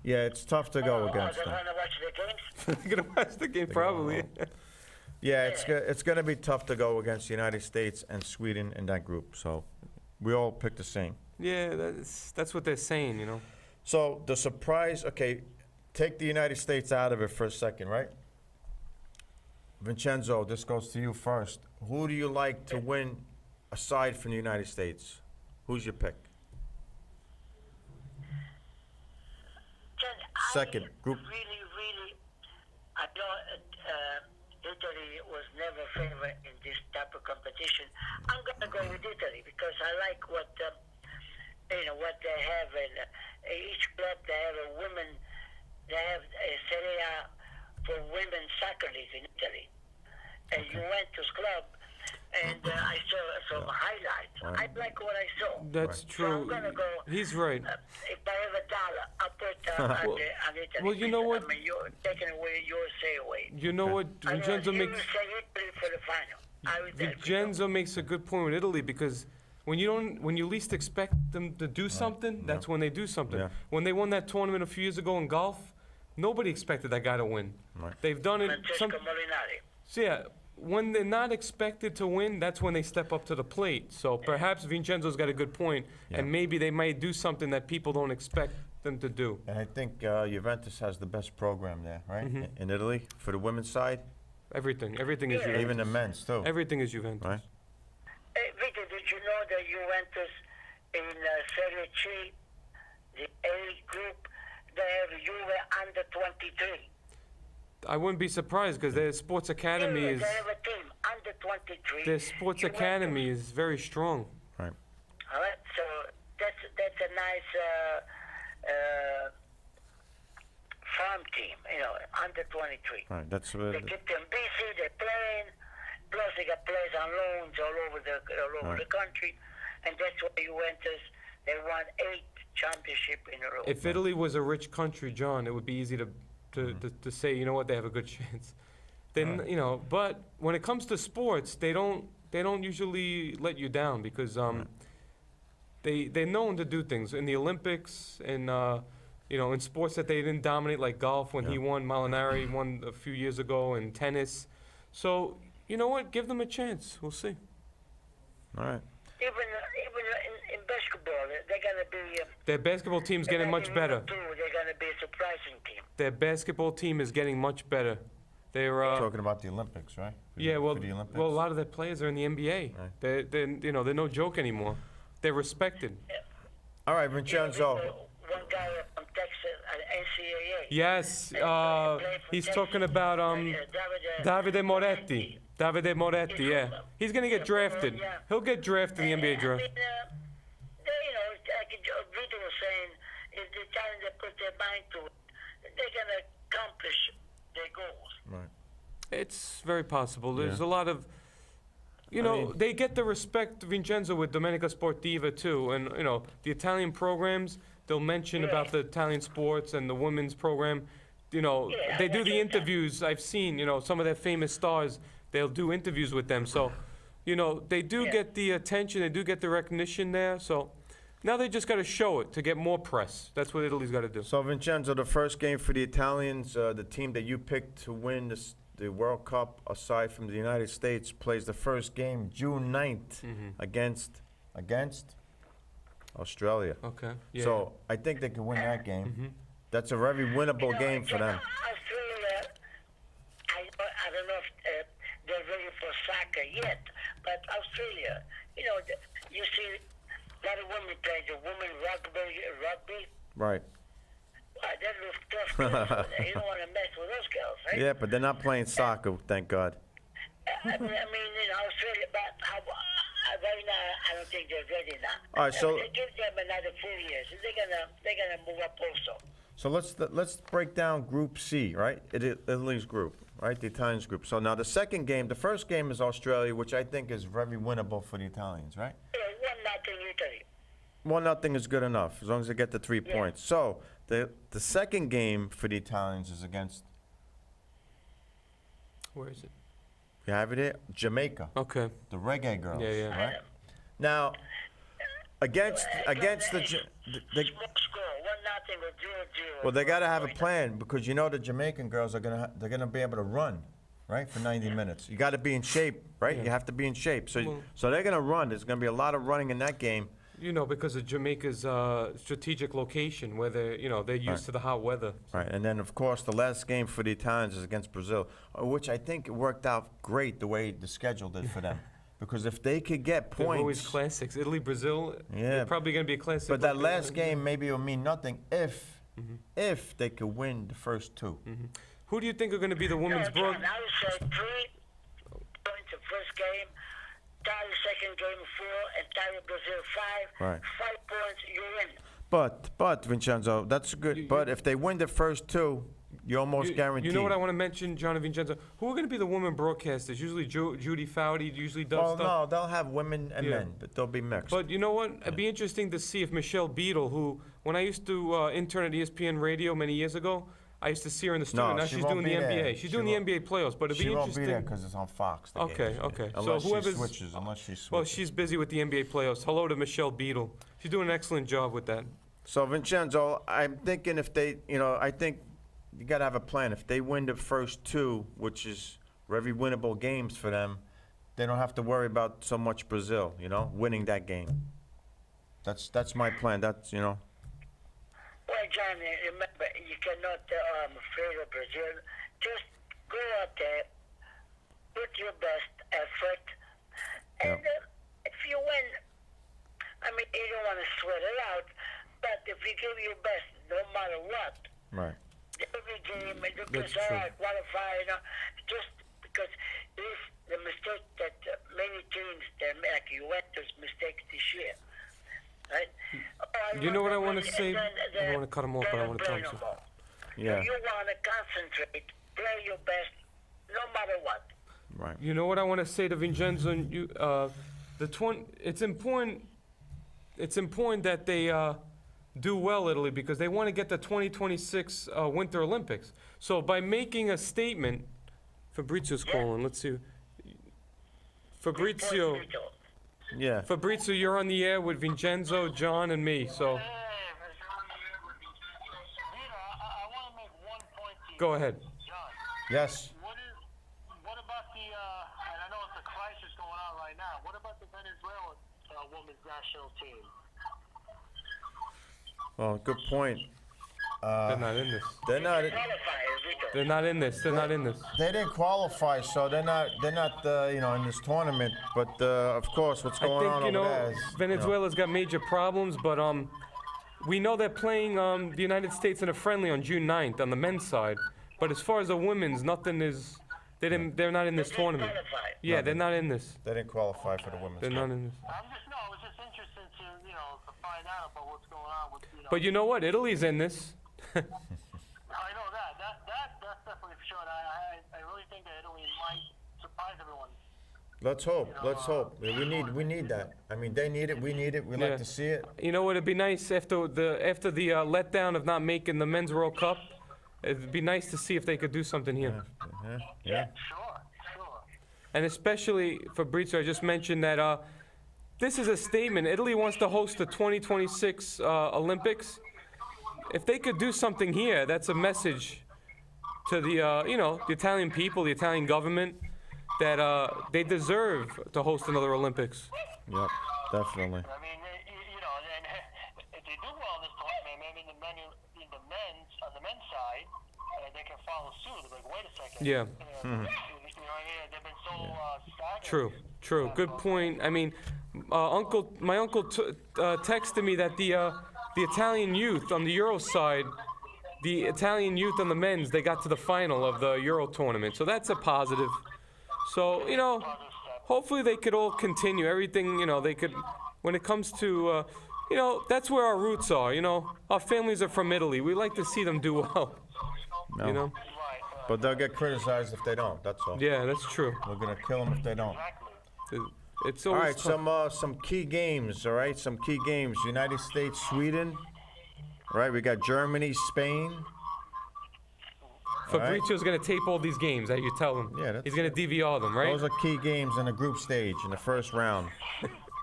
Yeah, it's tough to go against They them. want to watch the games? They're gonna watch the game They're probably. going Yeah, it's gonna be tough to go against the United States and Sweden in that group. So we all pick the same. Yeah, that's what they're saying. You know. So the surprise. Okay, take the United States out of it for a second, right? Vincenzo, this goes to you first. Who do you like to win aside from the United States? Who's your pick? Johnny, Second, group- Really, I know Italy was never favored in this type of competition. I'm gonna go with Italy because I like what what they have in each club. They have a women. They have a Serie A for women's soccer league in Italy. And Juventus club, and I saw some highlights. Right. I like what I saw. That's Right. true. So I'm gonna go. He's right. If I have $1, I'll put on Italy. well, you know what? I mean, you're taking away your say away. You know what? I Vincenzo you makes say Italy for the final. I would say Vincenzo makes a good point with Italy because when you least expect them to do something, that's when they do something. Yeah. When they won that tournament a few years ago in golf, nobody expected that guy to win. Right. They've done it. Francesco Molinari. So yeah, when they're not expected to win, that's when they step up to the plate. So perhaps Vincenzo's got a good point, and Yeah. maybe they might do something that people don't expect them to do. And I think Juventus has the best program there, right? Mm-hmm. In Italy for the women's side, Everything is Yeah. Juventus. even the men's too, Everything is Juventus. right? Hey, Vito, did you know that Juventus in Serie C, the A group, they have Juve under 23? I wouldn't be surprised because their sports academy Yeah, is they have a team under 23. their sports Juventus. academy is very strong. Right. All right, so that's a nice farm team, under 23. Right. That's They keep them busy, they're playing, plus they got players on loans all over the country, and that's why Juventus, they won 8 championships in a row. If Italy was a rich country, John, it would be easy to say, you know what, they have a good chance. Then but when it comes to sports, they don't usually let you down because they're known to do things in the Olympics and in sports that they didn't dominate like golf when he won. Molinari won a few years ago and tennis. So you know what, give them a chance. We'll see. All right. Even in basketball, they're gonna be. Their basketball team's getting much better. Too, they're gonna be a surprising team. Their basketball team is getting much better. They're Talking about the Olympics, right? For yeah, the- well, for the Olympics. a lot of their players are in the NBA. Right. They're no joke anymore. They're respected. All right, Vincenzo. One guy from Texas, NCAA. Yes, he's talking about Davide Moretti. Davide Moretti, yeah. He's gonna get drafted. He'll get drafted in the NBA draft. I mean, like Vito was saying, if the time they put their mind to it, they're gonna accomplish their goals. Right. It's very possible. There's Yeah. a lot of, they get the respect, Vincenzo, with Domenica Sportiva too, and the Italian programs. They'll mention about the Italian sports and the women's program. They do the interviews. I've seen, some of their famous stars. They'll do interviews with them. So, they do get the attention. They do get the recognition there. So, now they just got to show it to get more press. That's what Italy's got to do. So, Vincenzo, the first game for the Italians, the team that you picked to win the World Cup, aside from the United States, plays the first game June 9th against Australia. Okay. Yeah. So, I think they can win that game. That's a very winnable game for them. Australia, I don't know if they're ready for soccer yet, but Australia, you see a lot of women play the women rugby. Right. That looks tough. Girls. You don't want to mess with those girls, right? Yeah, but they're not playing soccer, thank God. I mean, Australia, but right now, I don't think they're ready now. All right, so give them another 4 years. They're gonna move up also. So let's break down Group C, right? Italy's group, right? The Italians group. So now the second game, the first game is Australia, which I think is very winnable for the Italians, right? Yeah, 1-0 Italy. 1-0 is good enough, as long as they get the 3 points. So the second game for the Italians is against, Where is it? you have it here, Jamaica, Okay. the Reggae Girls, Yeah. right? Now, against the Smoke score, 1-0 or 0-0. well, they got to have a plan, because the Jamaican girls are they're gonna be able to run, right, for 90 minutes. You got to be in shape, right? You have to be in shape. So they're gonna run. There's gonna be a lot of running in that game. Because of Jamaica's strategic location, where they're used to the hot weather. Right, and then of course the last game for the Italians is against Brazil, which I think worked out great the way the schedule did for them, because if they could get They're always points, classics. Italy, Brazil. Yeah. They're probably going to be a classic. but that last game maybe will mean nothing if they could win the first two. Who do you think are going to be the women's John, broad? I would say 3 points the first game, tie the second game 4, and tie Brazil 5. Right. 5 points, you're in. But Vincenzo, that's good. But if they win the first two, you're almost guaranteed. You know what I want to mention, John and Vincenzo? Who are going to be the women broadcasters? Usually Judy Foudy usually does Well, stuff. no, they'll have women and Yeah. men, but they'll be mixed. But you know what? It'd be interesting to see if Michelle Beadle, who, when I used to intern at ESPN Radio many years ago, I used to see her in the studio. No, Now she she's won't doing the be there. NBA. She's She doing the won't- NBA playoffs, but it'd be she won't be there interesting. because it's on Fox. the Okay, games. okay. So Unless she whoever's- switches, unless she switches. Well, she's busy with the NBA playoffs. Hello to Michelle Beadle. She's doing an excellent job with that. So Vincenzo, I'm thinking if they, I think you got to have a plan. If they win the first two, which is very winnable games for them, they don't have to worry about so much Brazil, winning that game. That's my plan. Well, John, remember, you cannot favor Brazil. Just go out there, put your best effort, and if you win, you don't want to sweat it out, but if you give your best, no matter what, Right. every game, and you That's can true. qualify, just because if the mistake that many teams, like Juventus, mistakes this year, right? You know what I want to say? I don't want to cut him off, but I want to tell him something. Yeah. You want to concentrate, play your best, no matter what. Right. You know what I want to say to Vincenzo? It's important. It's important that they do well, Italy, because they want to get the 2026 Winter Olympics. So by making a statement, Fabrizio's calling. Let's see. Fabrizio, Yeah. Fabrizio, you're on the air with Vincenzo, John, and me. So I want to make one point to you. go ahead. John, Yes. what about the, and I know it's a crisis going on right now, what about the Venezuelan women's national team? Well, good point. They're not in this. They're not. Qualifiers, Rico. They're not in this. They're not in this. They didn't qualify, so they're not. In this tournament. But of course, what's I going on think, over there is, Venezuela's got major problems, but we know they're playing the United States in a friendly on June 9th on the men's side. But as far as the women's, nothing is. They're not in this tournament. Qualified. Yeah, they're not in this. They didn't qualify for the women's. They're Cup. not in this. I was just interested to, to find out about what's going on with, But you know what? Italy's in this. I know that's definitely for sure. And I really think that Italy might surprise everyone. Let's hope. Let's hope. We need that. I mean, they need it. We need it. We Yeah. like to see it. You know what? It'd be nice after the letdown of not making the men's World Cup. It'd be nice to see if they could do something here. Yeah. Sure. And especially Fabrizio, I just mentioned that this is a statement. Italy wants to host the 2026 Olympics. If they could do something here, that's a message to the the Italian people, the Italian government, that they deserve to host another Olympics. Yep. Definitely. I mean, and if they do well in this tournament, maybe in the men's side, they can follow suit. Like, wait a second. Yeah. You know what I mean? They've been so stagnant. True. Good point. I mean, my uncle texted me that the Italian youth on the Euro side, the Italian youth on the men's, they got to the final of the Euro tournament. So that's a positive. So, hopefully they could all continue. Everything, they could, when it comes to, that's where our roots are, Our families are from Italy. We like to see them do well, No. Right. But they'll get criticized if they don't. That's all. Yeah, that's true. We're gonna kill them if they don't. It's All always right, tough. some key games. All right, some key games. United States, Sweden. All right, we got Germany, Spain. Fabrizio's going to tape all these games that you tell him. Yeah, that's- He's going to DVR them, right? Those are key games in the group stage in the first round.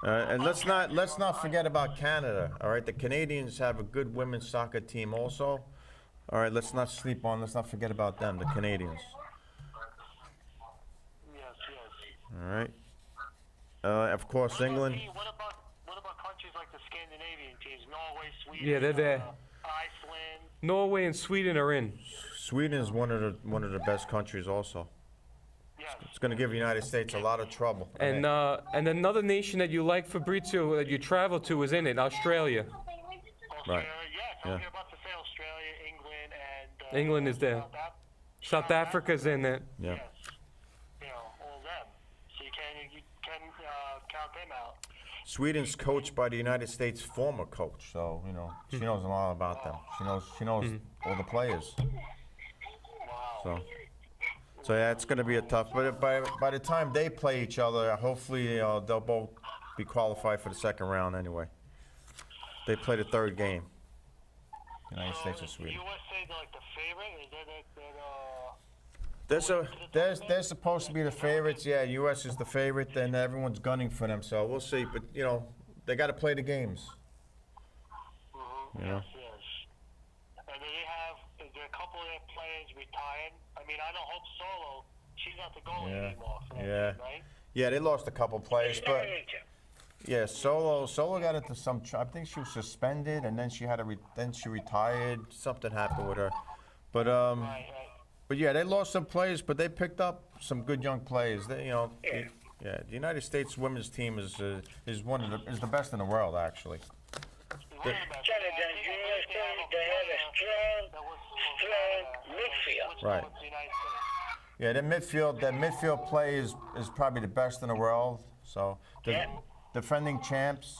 And let's not forget about Canada. All right, the Canadians have a good women's soccer team also. All right, let's not forget about them, the Canadians. Yes. All right. Of course, England. What about countries like the Scandinavian teams? Norway, Sweden. Yeah, they're there. Iceland. Norway and Sweden are in. Sweden is one of the best countries also. Yes. It's going to give the United States a lot of trouble. And another nation that you like, Fabrizio, that you travel to is in it, Australia. Right. Yeah, I was about to say Australia, England, and England is there. South Africa's in it. Yeah. Yes. All of them. So you can count them out. Sweden's coached by the United States former coach, so she knows a lot about them. She knows all the players. Wow. So yeah, it's going to be a tough. But by the time they play each other, hopefully they'll both be qualified for the second round anyway. They play the third game. United States and Sweden. USA, they're like the favorite. They're supposed to be the favorites. Yeah, U.S. is the favorite, and everyone's gunning for them. So we'll see. But they got to play the games. Yes. And is there a couple of their players retired? I mean, I know Hope Solo. She's not the goalie anymore. For that Yeah. team, right? Yeah, they lost a couple players, but yeah, Solo got into some. I think she was suspended, and then she had she retired. Something happened with her, but Right. But yeah, they lost some players, but they picked up some good young players. The United States women's team is the best in the world actually. Canada and USA, they have a strong midfield. Right. Yeah, their midfield play is probably the best in the world. So the defending champs.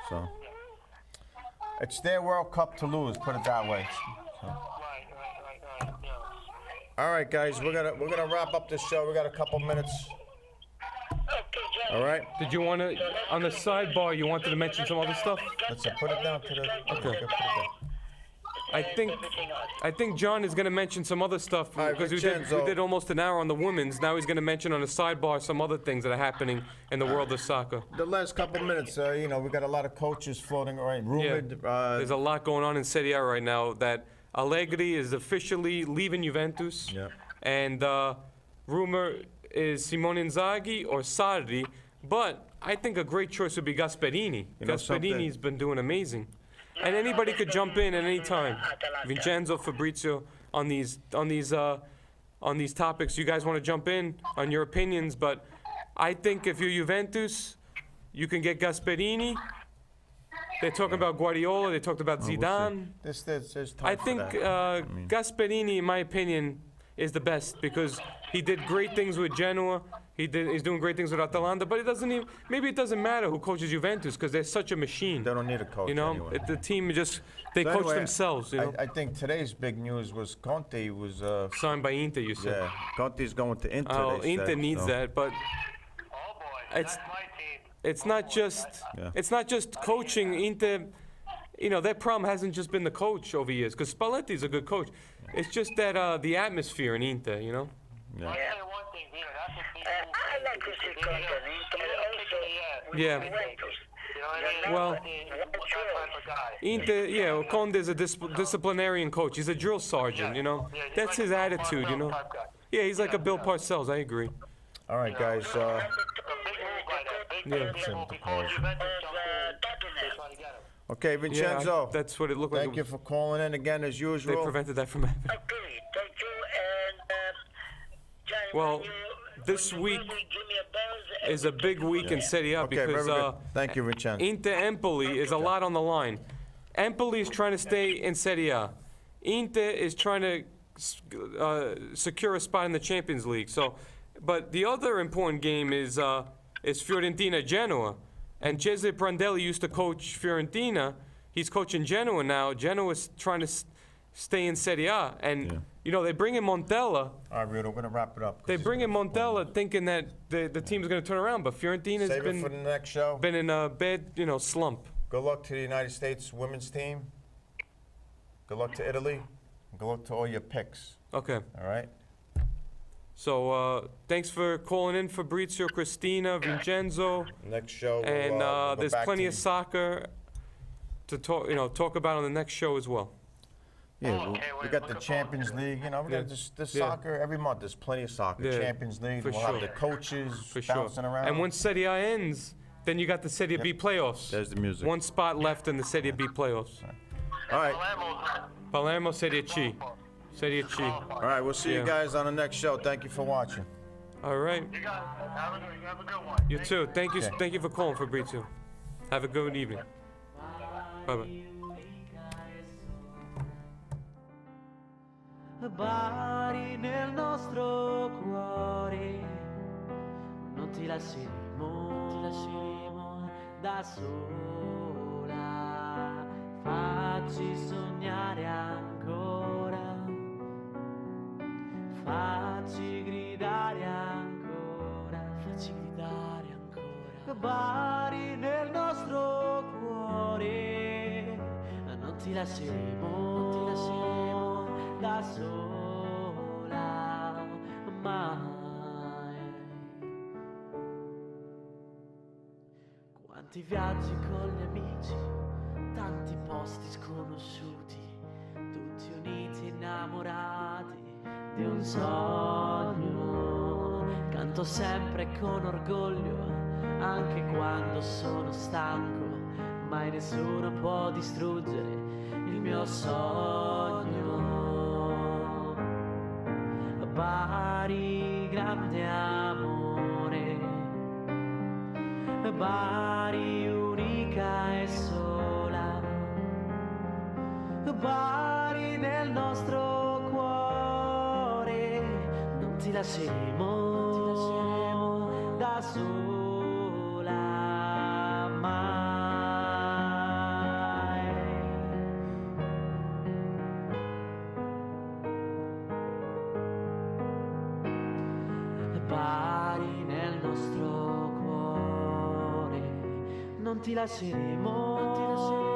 So it's their World Cup to lose. Put it that way. So. Right. Yeah. All right, guys, we're gonna wrap up this show. We got a couple minutes. Okay, Johnny. All right. Did you want to, on the sidebar, you wanted to mention some other stuff? Let's put it down to the. Okay. Put it down. I think John is going to mention some other stuff All right, because we Vincenzo. did almost an hour on the women's. Now he's going to mention on the sidebar some other things that are happening in the world of soccer. The last couple minutes, we got a lot of coaches floating around. Rumored. There's a lot going on in Serie A right now that Allegri is officially leaving Juventus. Yeah. And rumor is Simone Inzaghi or Sarri, but I think a great choice would be Gasperini. You know something? Gasperini's been doing amazing. And anybody could jump in at any time. Vincenzo, Fabrizio, on these topics. You guys want to jump in on your opinions, but I think if you're Juventus, you can get Gasperini, They're talking about Guardiola. They talked about Well, we'll Zidane. There's time I for think that. mean- Gasperini, in my opinion, is the best because he did great things with Genoa. He's doing great things with Atalanta, but it doesn't even. Maybe it doesn't matter who coaches Juventus because they're such a machine. They don't need a coach You know, anyway. the team just they So coach anyway, themselves. You know, I think today's big news was Conte was signed by Inter. You said. yeah, Conte's going to Inter. Oh, they Inter said, needs so. that, but Oh boy, It's- that's my team. it's not just Yeah. it's not just coaching. Inter, you know, their problem hasn't just been the coach over years because Spalletti's a good coach. It's just that the atmosphere in Inter, you know. Yeah. I'll tell you one thing here. That's a team I like to see Conte in Inter also with Yeah. Juventus. You know what I mean? Well- That type of guy. Inter, yeah, well, Conte's a disciplinarian coach. He's a drill sergeant, you know. Yeah, he's That's like his a Bill attitude, you know. Parcells type guy. Yeah, he's like a Bill Parcells. I agree. All right, guys. A big move by that. Big Yeah. move before Juventus jumped in. They tried to get him. Okay, Yeah, Vincenzo. that's what it looked like. Thank you for calling in again as They usual. prevented that from happening. Okay, thank you. And Johnny, Well, when you, this when you week really give me a buzz, Is a big week in Serie A Okay, very because good. Thank you, Vincenzo. Inter Empoli is a lot on the line. Empoli is trying to stay in Serie A. Inter is trying to secure a spot in the Champions League. So, but the other important game is Fiorentina Genoa, and Cesare Prandelli used to coach Fiorentina. He's coaching Genoa now. Genoa's trying to stay in Serie A, and Yeah. you know they bring in Montella. All right, Rito, we're gonna wrap it up. 'cause They it's bring in gonna- Montella thinking that the team's going to turn around, but Fiorentina's Save it for the next show. been in a bad, you know, slump. Good luck to the United States women's team. Good luck to Italy. Good luck to all your picks. Okay. All right. So thanks for calling in, Fabrizio, Christina, Vincenzo, Next show. and we'll go there's back plenty to of soccer to talk about on the next show as well. Yeah, Oh, okay, we we're got the looking forward Champions to it. League. You know, we Yeah. got this Yeah. soccer every month. There's plenty of soccer. Yeah, Champions League. for We'll sure. have the coaches For sure. bouncing around. And once Serie A ends, then you got the Serie B playoffs. There's the music. One spot left in the Serie B playoffs. All right. Palermo's Palermo, Serie C. Serie C. All right. We'll see Yeah. you guys on the next show. Thank you for watching. All right. You guys have a good one. You too. Thank you. Okay. Thank you for calling, Fabrizio. Have a good evening. Bye bye. Bari nel nostro cuore, non ti lasceremo da sola, facci sognare ancora, facci gridare ancora, Bari nel nostro cuore, non ti lasceremo da sola mai. Quanti viaggi con gli amici, tanti posti sconosciuti, tutti uniti innamorati di un sogno. Canto sempre con orgoglio, anche quando sono stanco, mai nessuno può distruggere il mio sogno. Bari, grande amore, Bari unica e sola, Bari nel nostro cuore, non ti lasceremo da sola mai. Bari nel nostro cuore, non ti lasceremo